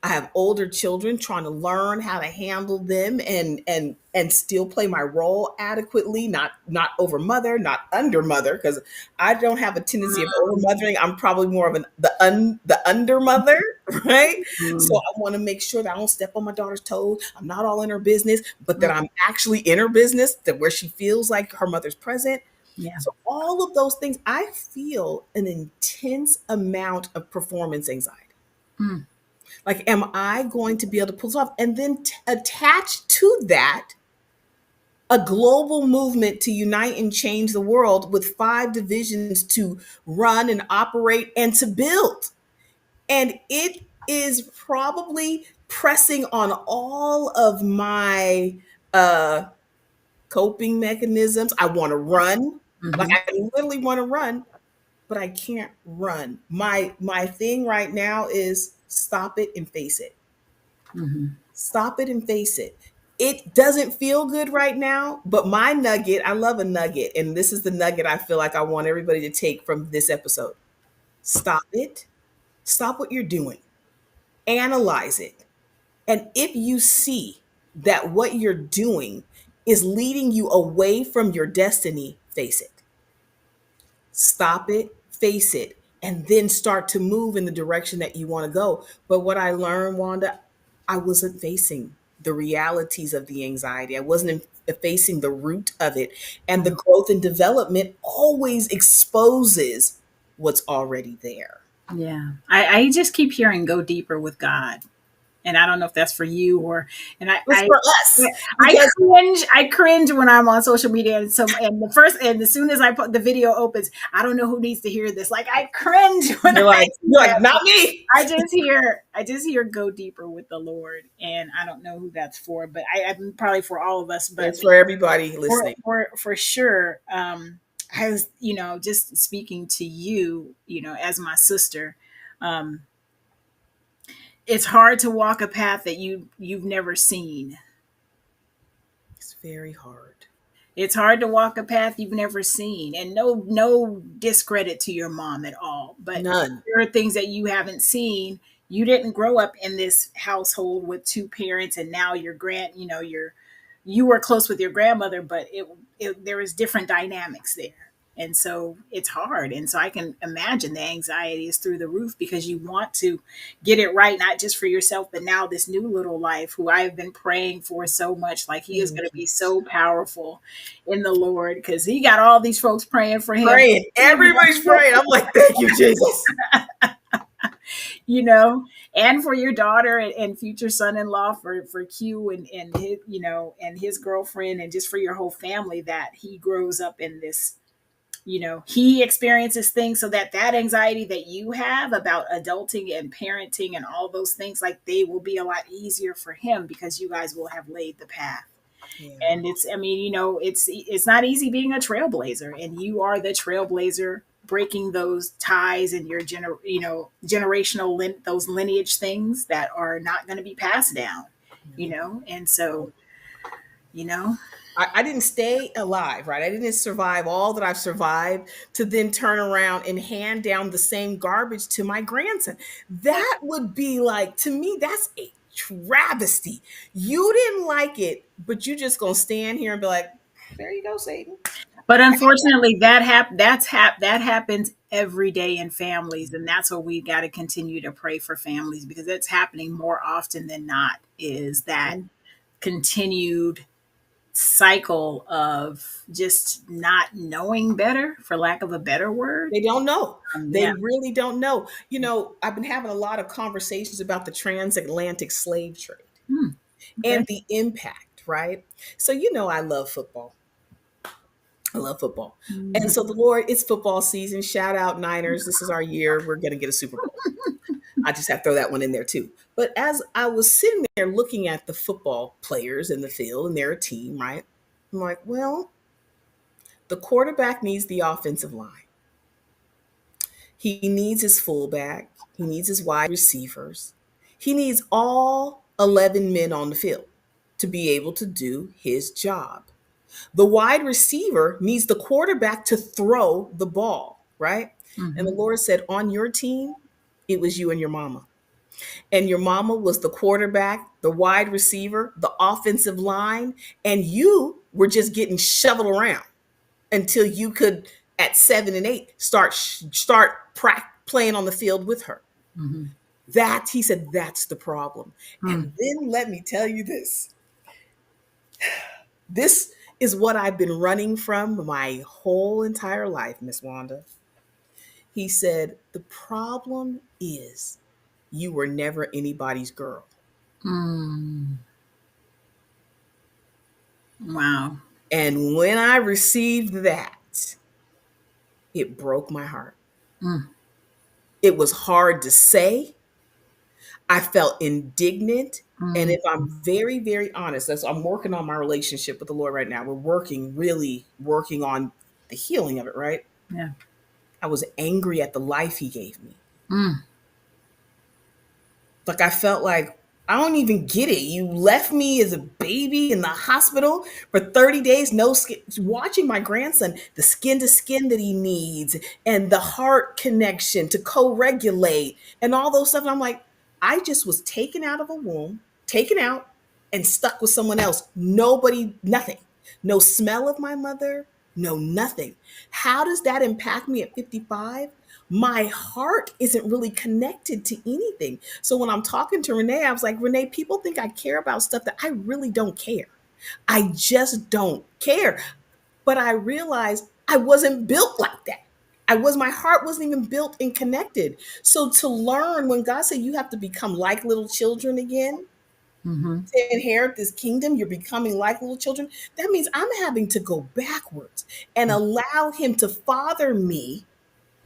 I have older children trying to learn how to handle them and still play my role adequately, not over mother, not under mother, because I don't have a tendency of over mothering. I'm probably more of the under mother, right? So Mm, I want to make sure that I don't step on my daughter's toes. I'm not all in her business, but that mm, I'm actually in her business, that where she feels like her mother's present. yeah. So all of those things, I feel an intense amount of performance anxiety. Mm, Like, am I going to be able to pull this off? And then attach to that a global movement to unite and change the world with 5 divisions to run and operate and to build. And it is probably pressing on all of my uh coping mechanisms. I want to run. Like mm-hmm, I literally want to run, but I can't run. My thing right now is stop it and face it. mm-hmm. Stop it and face it. It doesn't feel good right now, but my nugget, I love a nugget, and this is the nugget I feel like I want everybody to take from this episode. Stop it. Stop what you're doing. Analyze it. And if you see that what you're doing is leading you away from your destiny, face it. Stop it, face it, and then start to move in the direction that you want to go. But what I learned, Wanda, I wasn't facing the realities of the anxiety. I wasn't facing the root of it. And the growth and development always exposes what's already there. Yeah. I just keep hearing go deeper with God. And I don't know if that's for you or, and It's for us because I cringe when I'm on social media, and so, and the first, and as soon as I put the video opens, I don't know who needs to hear this. Like, I cringe when I see you're like, that. not me. I just hear go deeper with the Lord, and I don't know who that's for, but I'm probably for all of us, but It's for everybody listening. for sure. I was, just speaking to you, as my sister. Um, it's hard to walk a path that you've never seen. It's very hard. It's hard to walk a path you've never seen, and no discredit to your mom at all, but None. there are things that you haven't seen. You didn't grow up in this household with two parents, and now you were close with your grandmother, but there was different dynamics there. And so it's hard. And so I can imagine the anxiety is through the roof because you want to get it right, not just for yourself, but now this new little life who I have been praying for so much. Like, he is Oh, going to be Jesus. so powerful in the Lord because he got all these folks praying for him. Praying. Everybody's praying. I'm like, thank you, Jesus. you know, and for your daughter and future son-in-law, for Q and his, and his girlfriend, and just for your whole family, that he grows up in this, he experiences things so that anxiety that you have about adulting and parenting and all those things, like, they will be a lot easier for him because you guys will have laid the path. Yeah. And it's, I mean, it's not easy being a trailblazer, and you are the trailblazer, breaking those ties and your generational those lineage things that are not going to be passed down, and so, you know I didn't stay alive, right? I didn't survive all that I've survived to then turn around and hand down the same garbage to my grandson. That would be like, to me, that's a travesty. You didn't like it, but you just gonna stand here and be like, there you go, Satan. but unfortunately, that happens every day in families, and that's what we got to continue to pray for families, because it's happening more often than not, is that continued cycle of just not knowing better, for lack of a better word. They don't know. They Yeah. really don't know. I've been having a lot of conversations about the transatlantic slave trade Hmm. Okay. and the impact, right? So, I love football. I love football. And Mhm. so the Lord, it's football season. Shout out Niners. This is our year. We're going to get a Super Bowl. I just have to throw that one in there too. But as I was sitting there looking at the football players in the field, and they're a team, right? I'm like, well, the quarterback needs the offensive line. He needs his fullback. He needs his wide receivers. He needs all 11 men on the field to be able to do his job. The wide receiver needs the quarterback to throw the ball, right? And the Mhm. Lord said, on your team, it was you and your mama. And your mama was the quarterback, the wide receiver, the offensive line, and you were just getting shoveled around until you could, at 7 and 8, playing on the field with her. Mhm. That, he said, that's the problem. Mm. And then let me tell you this. This is what I've been running from my whole entire life, Miss Wanda. He said, the problem is you were never anybody's girl. Mm. Wow. And when I received that, it broke my heart. Mm. It was hard to say. I felt indignant. And Mm. if I'm very, very honest, I'm working on my relationship with the Lord right now. We're really working on the healing of it, right? Yeah. I was angry at the life he gave me. Mm. Like, I felt like, I don't even get it. You left me as a baby in the hospital for 30 days, no skin, watching my grandson, the skin to skin that he needs, and the heart connection to co-regulate and all those stuff. And I'm like, I just was taken out of a womb, taken out and stuck with someone else. Nobody, nothing. No smell of my mother, no nothing. How does that impact me at 55? My heart isn't really connected to anything. So when I'm talking to Renee, I was like, Renee, people think I care about stuff that I really don't care. I just don't care. But I realized I wasn't built like that. My heart wasn't even built and connected. So to learn, when God said you have to become like little children again Mm-hmm. to inherit this kingdom, you're becoming like little children. That means I'm having to go backwards and allow him to father me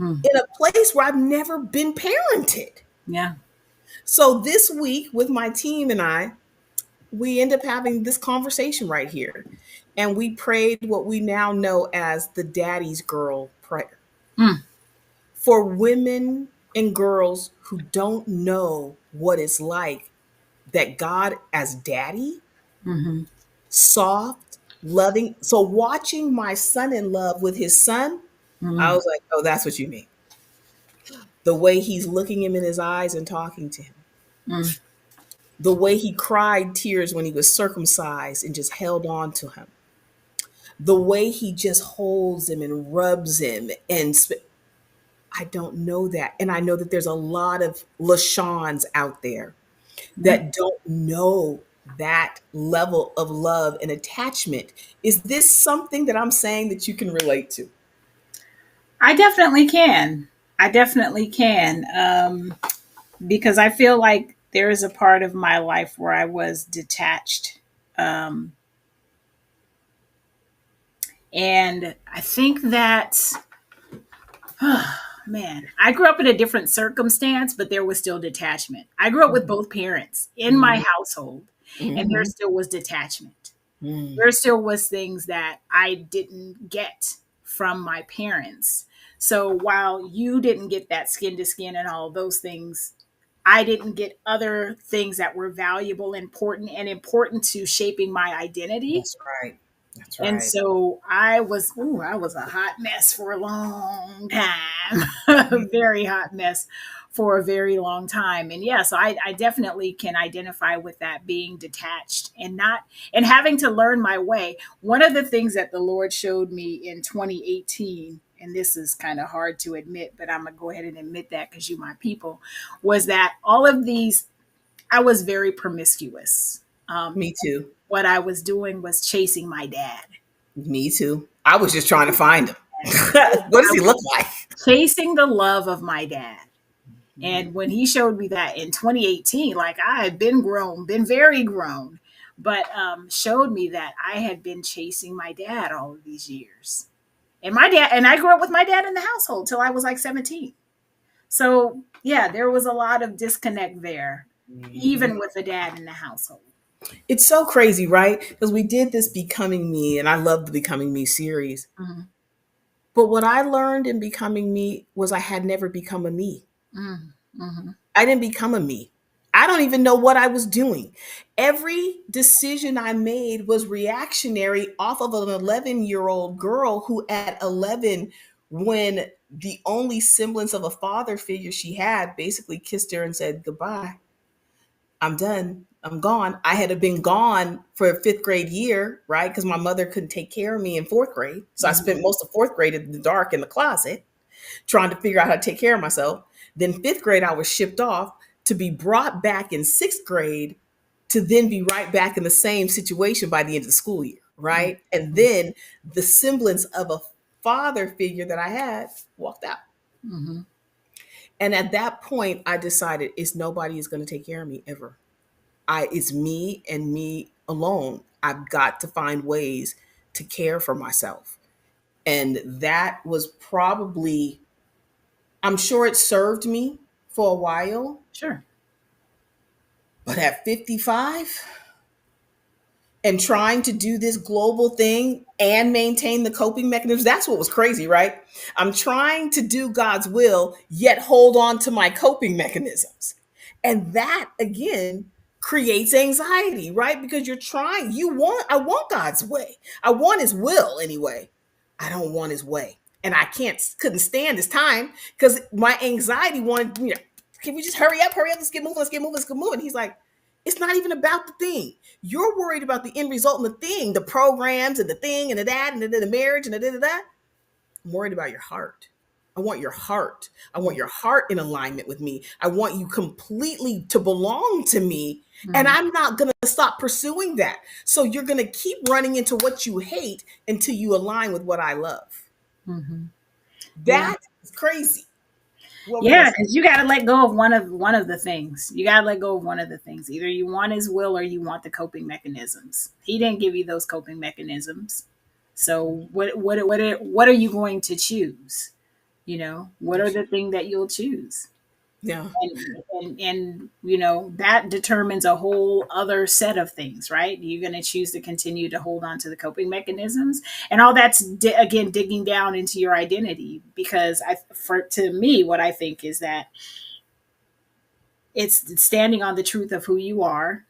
Mm. in a place where I've never been parented. Yeah. So this week with my team and we end up having this conversation right here. And we prayed what we now know as the daddy's girl prayer Mm. for women and girls who don't know what it's like, that God as daddy, Mm-hmm. soft, loving. So watching my son in love with his son, I Mm. was like, oh, that's what you mean. The way he's looking him in his eyes and talking to him. Mm. The way he cried tears when he was circumcised and just held on to him. The way he just holds him and rubs him I don't know that. And I know that there's a lot of LaShawns out there Yeah. that don't know that level of love and attachment. Is this something that I'm saying that you can relate to? I definitely can. I definitely can. Because I feel like there is a part of my life where I was detached. Um, and I think that, man, I grew up in a different circumstance, but there was still detachment. I grew up with both parents in my Mhm, household, and there mhm, still was detachment. mm. There still was things that I didn't get from my parents. So while you didn't get that skin to skin and all those things, I didn't get other things that were valuable, important to shaping my identity. That's right. That's And right. so I was a hot mess for a long time, a very hot mess for a very long time. And yeah, so I definitely can identify with that, being detached and not, and having to learn my way. One of the things that the Lord showed me in 2018, and this is kind of hard to admit, but I'm going to go ahead and admit that because you my people, was that all of these, I was very promiscuous. Me too. What I was doing was chasing my dad. Me too. I was just trying to find him. What does I he was look like? chasing the love of my dad. Mhm. And when he showed me that in 2018, like I had been grown, been very grown, but showed me that I had been chasing my dad all of these years. And my dad, and I grew up with my dad in the household till I was like 17. So yeah, there was a lot of disconnect there, Mhm. even with the dad in the household. It's so crazy, right? Because we did this Becoming Me, and I love the Becoming Me series. Mm-hmm. But what I learned in Becoming Me was I had never become a me. Mm-hmm. I didn't become a me. I don't even know what I was doing. Every decision I made was reactionary off of an 11-year-old girl who, at 11, when the only semblance of a father figure she had, basically kissed her and said, goodbye. I'm done. I'm gone. I had been gone for a fifth grade year, right? Because my mother couldn't take care of me in fourth grade. So I Mm-hmm. spent most of fourth grade in the dark in the closet trying to figure out how to take care of myself. Then fifth grade, I was shipped off to be brought back in sixth grade to then be right back in the same situation by the end of the school year, right? And then the semblance of a father figure that I had walked out. Mm-hmm. And at that point, I decided it's nobody is going to take care of me ever. It's me and me alone. I've got to find ways to care for myself. And that was probably, I'm sure it served me for a while, Sure. but at 55 and trying to do this global thing and maintain the coping mechanisms, that's what was crazy, right? I'm trying to do God's will, yet hold on to my coping mechanisms. And that again creates anxiety, right? Because I want God's way. I want his will anyway. I don't want his way. And I couldn't stand this time because my anxiety wanted, can we just hurry up, let's get moving, let's get moving, let's get moving. He's like, it's not even about the thing. You're worried about the end result and the thing, the programs and the thing and the that and the marriage and the da. I'm worried about your heart. I want your heart. I want your heart in alignment with me. I want you completely to belong to me. And Mm-hmm. I'm not going to stop pursuing that. So you're going to keep running into what you hate until you align with what I love. Mm-hmm. Yeah. That It's crazy. What were you gonna Yeah, say? because you got to let go of one of the things. You got to let go of one of the things. Either you want his will or you want the coping mechanisms. He didn't give you those coping mechanisms. So what are you going to choose? What are the thing that you'll choose? Yeah. And that determines a whole other set of things, right? You're going to choose to continue to hold on to the coping mechanisms, and all that's again digging down into your identity, because to me, what I think is that it's standing on the truth of who you are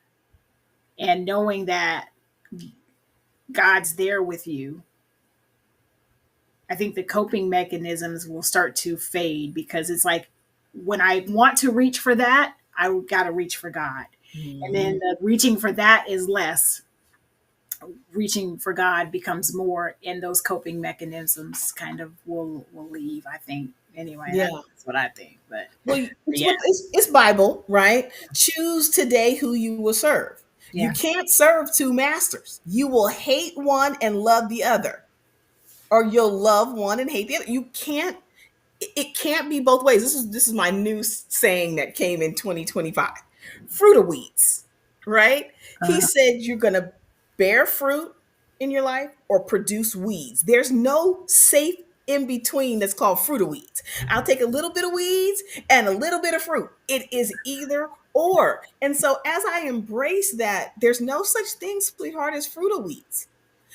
and knowing that God's there with you. I think the coping mechanisms will start to fade, because it's like, when I want to reach for that, I got to reach for God. And then Mhm. the reaching for that is less. Reaching for God becomes more, and those coping mechanisms kind of will leave, I think. Anyway, Yeah. that's what I think. Well, But it's yeah, what it's Bible, right? Choose today who you will serve. You yeah. can't serve two masters. You will hate one and love the other, or you'll love one and hate the other. You can't. It can't be both ways. This is my new saying that came in 2025. Fruit of weeds, right? He Uh, said you're gonna bear fruit in your life or produce weeds. There's no safe in between that's called fruit of weeds. I'll take a little bit of weeds and a little bit of fruit. It is either or. And so as I embrace that, there's no such thing, sweetheart, as fruit of weeds.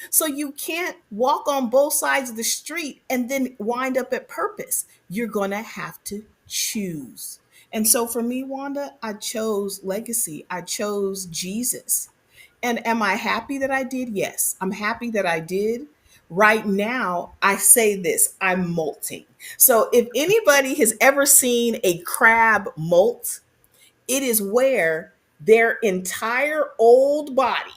So you can't walk on both sides of the street and then wind up at purpose. You're going to have to choose. And so for me, Wanda, I chose legacy. I chose Jesus. And am I happy that I did? Yes, I'm happy that I did. Right now, I say this, I'm molting. So if anybody has ever seen a crab molt, it is where their entire old body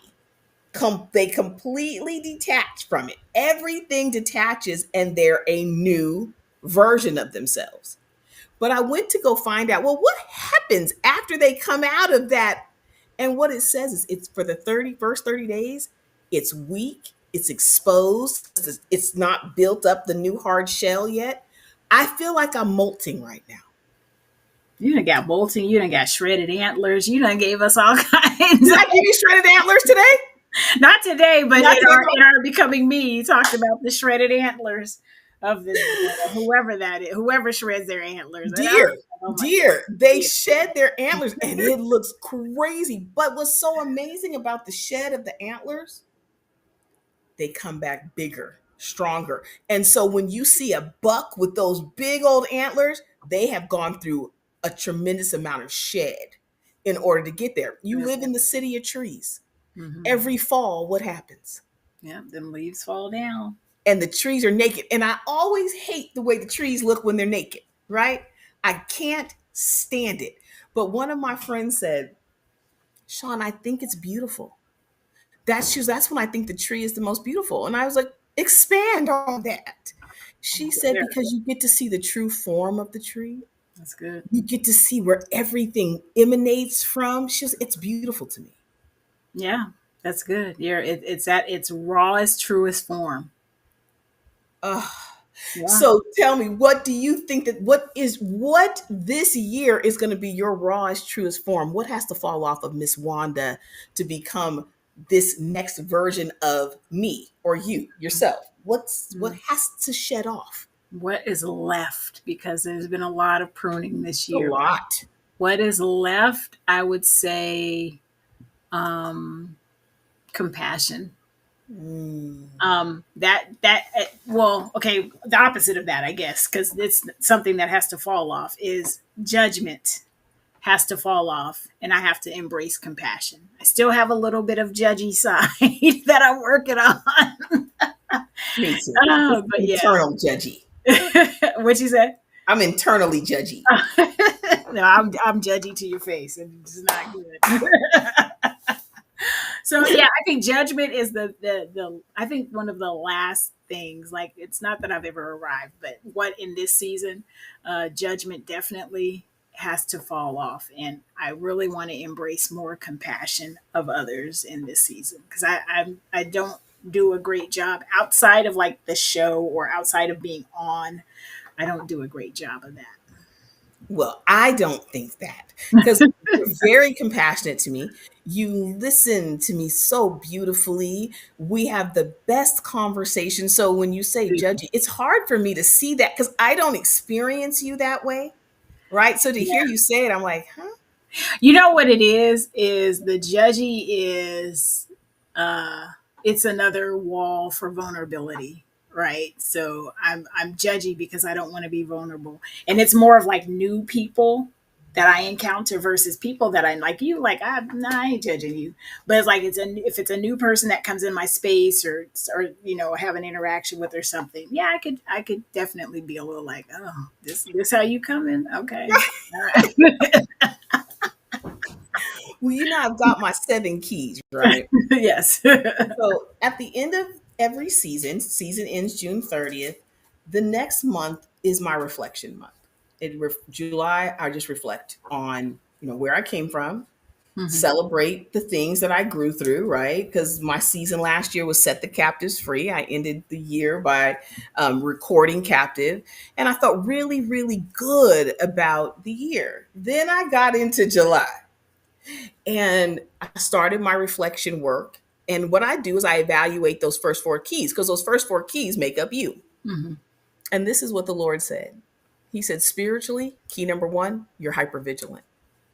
they completely detach from it. Everything detaches and they're a new version of themselves. But I went to go find out, well, what happens after they come out of that? And what it says is it's for the first 30 days, it's weak, it's exposed, it's not built up the new hard shell yet. I feel like I'm molting right now. you done got bolting. You done got shredded antlers. You done gave us all kinds. Did I give you shredded antlers today? Not today, but Not in today, our becoming me, you talked about the shredded antlers of the whoever that is, whoever shreds their antlers. And I was deer, like, oh my deer. They god, shed their antlers and it looks crazy. But what's so amazing about the shed of the antlers, they come back bigger, stronger. And so when you see a buck with those big old antlers, they have gone through a tremendous amount of shed in order to get there. You live in the city of trees. mm-hmm. Every fall, what happens? Yeah, them leaves fall down. And the trees are naked. And I always hate the way the trees look when they're naked, right? I can't stand it. But one of my friends said, Sean, I think it's beautiful. That's when I think the tree is the most beautiful. And I was like, expand on that. She said, There, because you get to see the true form of the tree. that's good. You get to see where everything emanates from. It's beautiful to me. Yeah, that's good. Yeah, it's at its rawest, truest form. Ugh. Yeah. So tell me, what do you think what this year is going to be your rawest, truest form? What has to fall off of Miss Wanda to become this next version of me or you yourself? What Mm. has to shed off? What is left? Because there's been a lot of pruning this A year. lot. What is left? I would say compassion. Mm. Well, okay, the opposite of that, I guess, because it's something that has to fall off, is judgment has to fall off, and I have to embrace compassion. I still have a little bit of judgy side that I'm working on. Me too. It's But yeah. internal judgy. What you said? I'm internally judgy. No, I'm judgy to your face, and it's not good. So yeah, I think judgment is the I think one of the last things. Like, it's not that I've ever arrived, but what in this season, judgment definitely has to fall off, and I really want to embrace more compassion of others in this season, because I don't do a great job outside of like the show or outside of being on. I don't do a great job of that. Well, I don't think that, because you're very compassionate to me. You listen to me so beautifully. We have the best conversation. So when you say judgy, it's hard for me to see that because I don't experience you that way. Right. So to hear Yeah. you say it, I'm like, huh? You know what it is the judgy is uh it's another wall for vulnerability, right? So I'm judgy because I don't want to be vulnerable. And it's more of like new people that I encounter versus people that I like you like I ain't judging you. But it's like if it's a new person that comes in my space or have an interaction with or something. Yeah, I could definitely be a little like, "Oh, this how you coming? Okay." All right. Well, I've got my 7 keys, right? Yes. So at the end of every season ends June 30th. The next month is my reflection month. July, I just reflect on, where I came from, Mhm. celebrate the things that I grew through, right? Because my season last year was Set the Captives Free. I ended the year by recording Captive, and I felt really, really good about the year. Then I got into July and I started my reflection work. And what I do is I evaluate those first 4 keys because those first 4 keys make up you. Mhm. And this is what the Lord said. He said, spiritually, key number 1, you're hypervigilant.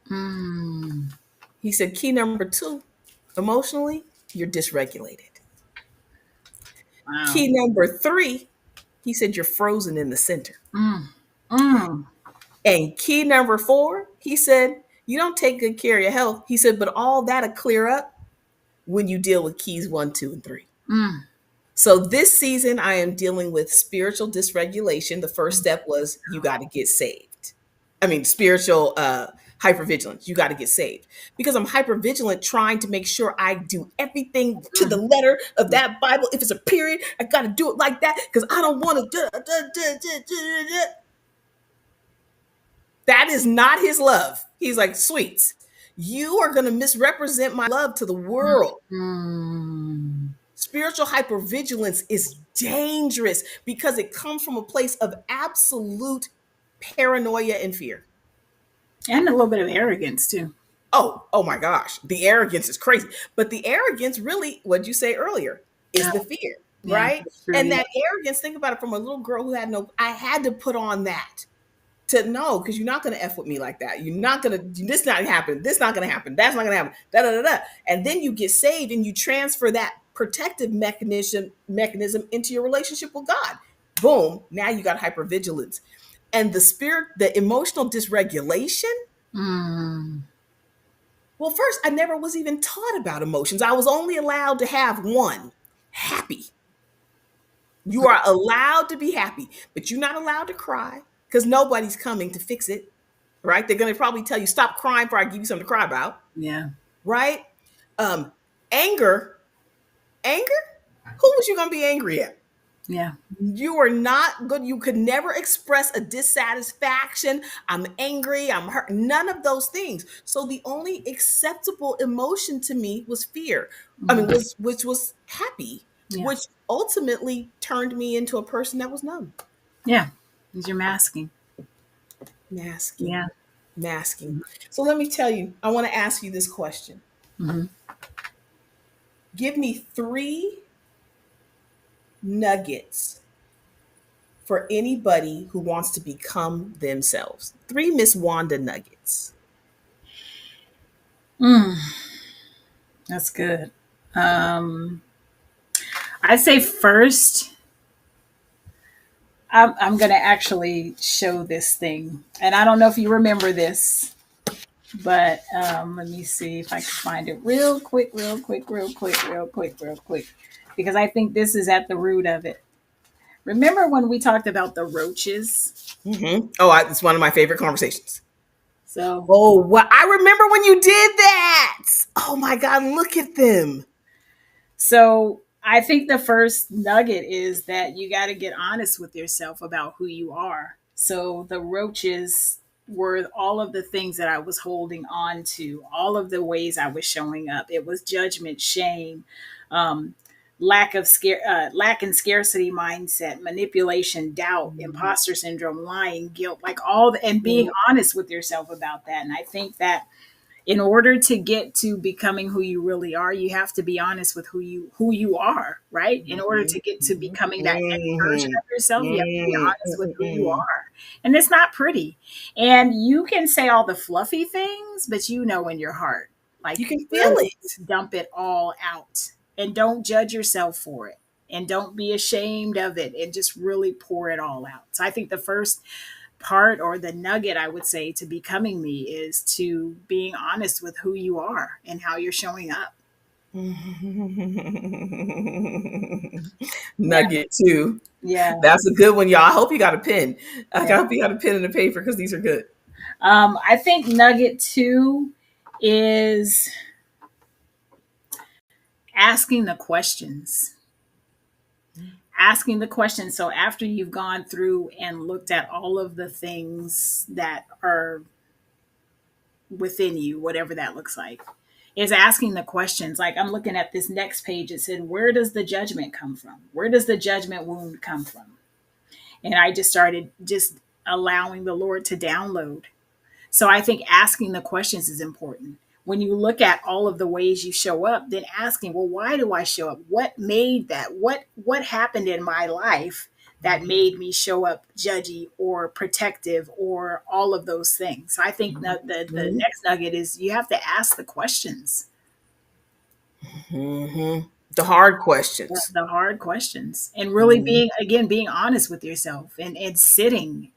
Mm. He said, key number 2, emotionally, you're dysregulated. Wow. Key number 3, he said, you're frozen in the center. Mm. Mm. And key number 4, he said, you don't take good care of your health. He said, but all that'll clear up when you deal with keys 1, 2, and 3. Mm. So this season, I am dealing with spiritual dysregulation. The first step was you got to get saved. I mean, spiritual hypervigilance. You got to get saved because I'm hypervigilant, trying to make sure I do everything to the Mm. letter of that Bible. If it's a period, I got to do it like that because I don't want to. That is not his love. He's like, sweets, you are going to misrepresent my love to the world. Mm. Spiritual hypervigilance is dangerous because it comes from a place of absolute paranoia and fear. And a little bit of arrogance too. Oh my gosh. The arrogance is crazy. But the arrogance really, what'd you say earlier, is Yeah. the fear, Yeah. right? That's true. And Yeah. that arrogance, think about it from a little girl who had no, I had to put on that to know because you're not going to F with me like that. You're not going to, this not happen. This not going to happen. That's not going to happen. Da, da, da, da. And then you get saved and you transfer that protective mechanism into your relationship with God. Boom. Now you got hypervigilance. And the spirit, the emotional dysregulation. Mm. Well, first, I never was even taught about emotions. I was only allowed to have one, happy. You are allowed to be happy, but you're not allowed to cry because nobody's coming to fix it, right? They're going to probably tell you, stop crying before I give you something to cry about, Yeah. right? Um, anger, anger, who was you going to be angry at? Yeah. You are not good. You could never express a dissatisfaction. I'm angry. I'm hurt. None of those things. So the only acceptable emotion to me was fear. I mean, Mhm. was which was happy, Yeah. which ultimately turned me into a person that was numb. Yeah. Because you're masking. Masking, Yeah. masking. So let me tell you, I want to ask you this question. Mm-hmm. Give me 3 nuggets for anybody who wants to become themselves. 3 Miss Wanda nuggets. Mm. That's good. Um, I say first, I'm going to actually show this thing. And I don't know if you remember this, but let me see if I can find it real quick, real quick, real quick, real quick, real quick, because I think this is at the root of it. Remember when we talked about the roaches? Oh, it's one of my favorite conversations. So, Oh, what I remember when you did that. Oh my God, look at them. so I think the first nugget is that you got to get honest with yourself about who you are. So the roaches were all of the things that I was holding on to, all of the ways I was showing up. It was judgment, shame, um, lack and scarcity mindset, manipulation, doubt, imposter syndrome, lying, guilt, like all the, and being honest with yourself about that. And I think that in order to get to becoming who you really are, you have to be honest with who you are, right? In order to get to becoming that next version of yourself, you have to be honest with who you are. And it's not pretty. And you can say all the fluffy things, but you know in your heart, You like can feel really it. dump it all out and don't judge yourself for it. And don't be ashamed of it and just really pour it all out. So I think the first part or the nugget I would say to becoming me is to being honest with who you are and how you're showing up. Yeah. Nugget two. Yeah. That's a good one, y'all. I hope you got a pen. I Yeah. hope you got a pen and a paper because these are good. I think nugget two is asking the questions. Asking the questions. So after you've gone through and looked at all of the things that are within you, whatever that looks like, is asking the questions. Like I'm looking at this next page, it said, where does the judgment come from? Where does the judgment wound come from? And I just started just allowing the Lord to download. So I think asking the questions is important. When you look at all of the ways you show up, then asking, well, why do I show up? What made that? What happened in my life that made me show up judgy or protective or all of those things? So I think that the Mhm. next nugget is you have to ask the questions. The hard questions. The hard questions and really Mhm. being honest with yourself and sitting.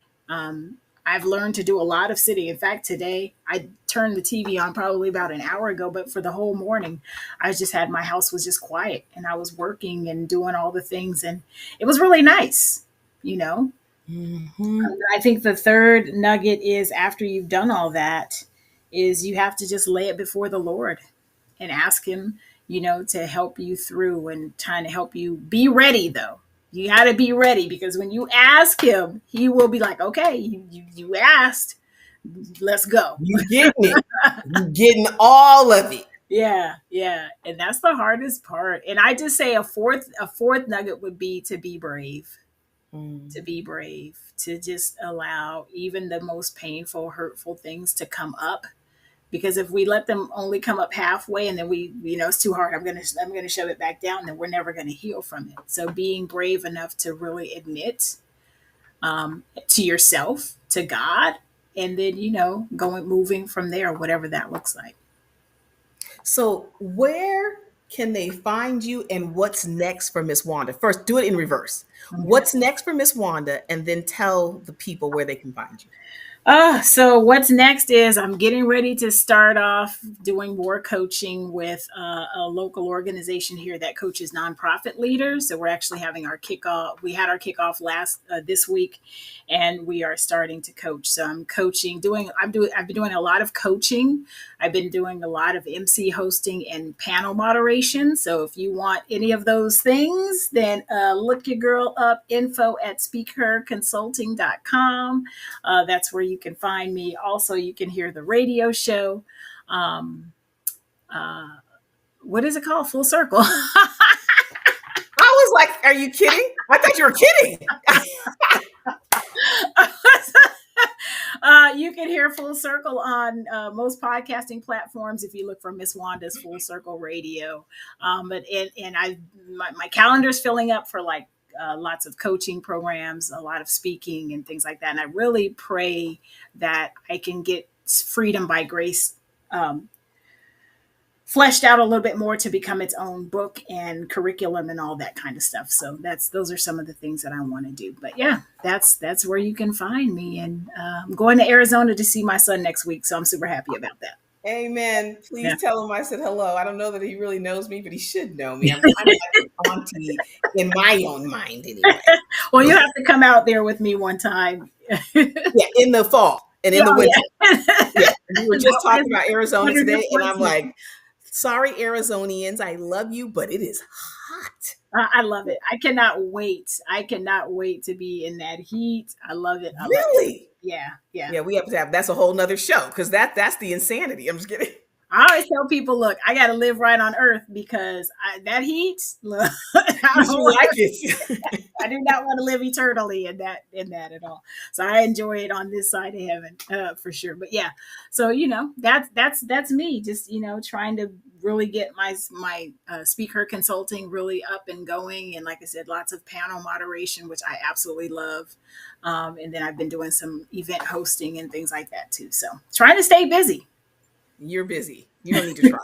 I've learned to do a lot of sitting. In fact, today I turned the TV on probably about an hour ago, but for the whole morning I just had, my house was just quiet and I was working and doing all the things, and it was really nice, you know. Mhm. I think the third nugget is after you've done all that is you have to just lay it before the Lord and ask him, to help you through and trying to help you be ready though. You got to be ready because when you ask him, he will be like, okay, you asked, let's go. You getting it. You getting all of it. Yeah, yeah. And that's the hardest part. And I just say a fourth nugget would be to be brave. To Mm. be brave, to just allow even the most painful, hurtful things to come up, because if we let them only come up halfway and then it's too hard, I'm gonna shove it back down, then we're never gonna heal from it. So being brave enough to really admit, to yourself, to God, and then going moving from there, whatever that looks like. So, where can they find you and what's next for Miss Wanda? First, do it in reverse. Okay. What's next for Miss Wanda? And then tell the people where they can find you. So what's next is I'm getting ready to start off doing more coaching with a local organization here that coaches nonprofit leaders. So we're actually having our kickoff. We had our kickoff this week, and we are starting to coach. So I'm coaching, I've been doing a lot of coaching. I've been doing a lot of MC hosting and panel moderation. So if you want any of those things, then look your girl up, info@speakherconsulting.com. That's where you can find me. Also, you can hear the radio show. Um, what is it called? Full Circle. I was like, are you kidding? I thought you were kidding. You can hear Full Circle on most podcasting platforms if you look for Miss Wanda's Full Circle Radio. My calendar's filling up for like lots of coaching programs, a lot of speaking and things like that. And I really pray that I can get Freedom by Grace fleshed out a little bit more to become its own book and curriculum and all that kind of stuff. So those are some of the things that I want to do. But yeah, that's where you can find me. And I'm going to Arizona to see my son next week, so I'm super happy about that. Amen. Yeah. Please tell him I said hello. I don't know that he really knows me, but he should know me. I'm kind of like an auntie in my own mind, anyway. Well, you have to come out there with me one time. Yeah, in the fall and in the Oh winter. yeah. Yeah, we were just talking about Arizona What are today, and I'm differences? like, sorry, Arizonians, I love you, but it is hot. I love it. I cannot wait. I cannot wait to be in that heat. I love it. I love it. Really? Yeah, yeah. Yeah, we have to have that's a whole nother show because that's the insanity. I'm just kidding. I always tell people, look, I got to live right on Earth because that heat, look, I You don't should want like to. it. I do not want to live eternally in that at all. So I enjoy it on this side of heaven, for sure. But yeah, so that's me. Just trying to really get my speaker consulting really up and going, and like I said, lots of panel moderation, which I absolutely love. And then I've been doing some event hosting and things like that too. So trying to stay busy. You're busy. You don't need to try.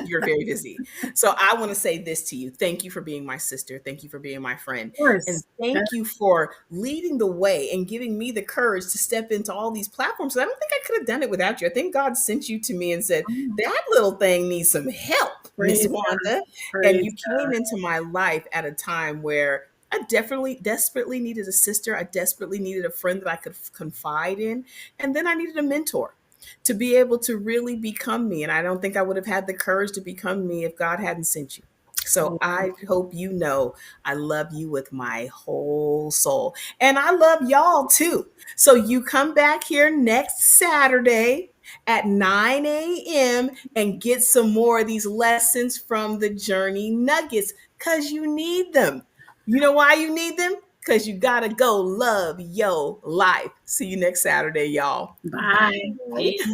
You're very busy. So I want to say this to you. Thank you for being my sister. Thank you for being my friend. Of And course. thank you for leading the way and giving me the courage to step into all these platforms. I don't think I could have done it without you. I think God sent you to me and said, that little thing needs some help, Miss Praise God. Wanda. And you Praise came into my life at a time where I definitely desperately needed a sister. I desperately needed a friend that I could confide in. And then I needed a mentor to be able to really become me. And I don't think I would have had the courage to become me if God hadn't sent you. So God. I hope you know I love you with my whole soul. And I love y'all too. So you come back here next Saturday at 9 a.m. and get some more of these lessons from the Journey Nuggets because you need them. You know why you need them? Because you got to go love your life. See you next Saturday, y'all. Bye. Bye. Peace.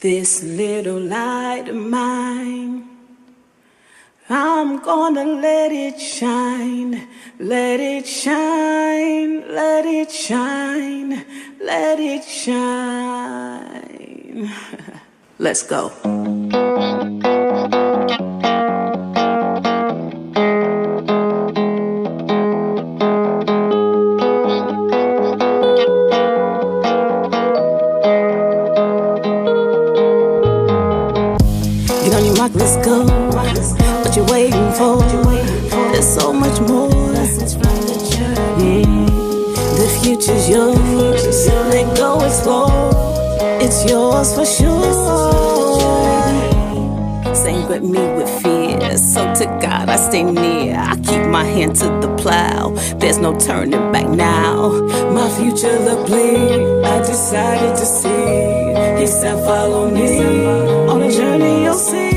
This little light of mine, I'm gonna let it shine, let it shine, let it shine, let it shine. Let's go. Get on your mark, let's go. What you waiting for? There's so much more. The future's yours. Let go, explore. It's yours for sure. Sing with me with fear. So to God I stay near. I keep my hand to the plow. There's no turning back now. My future look bleak. I decided to see. He said follow me. On a journey you'll see.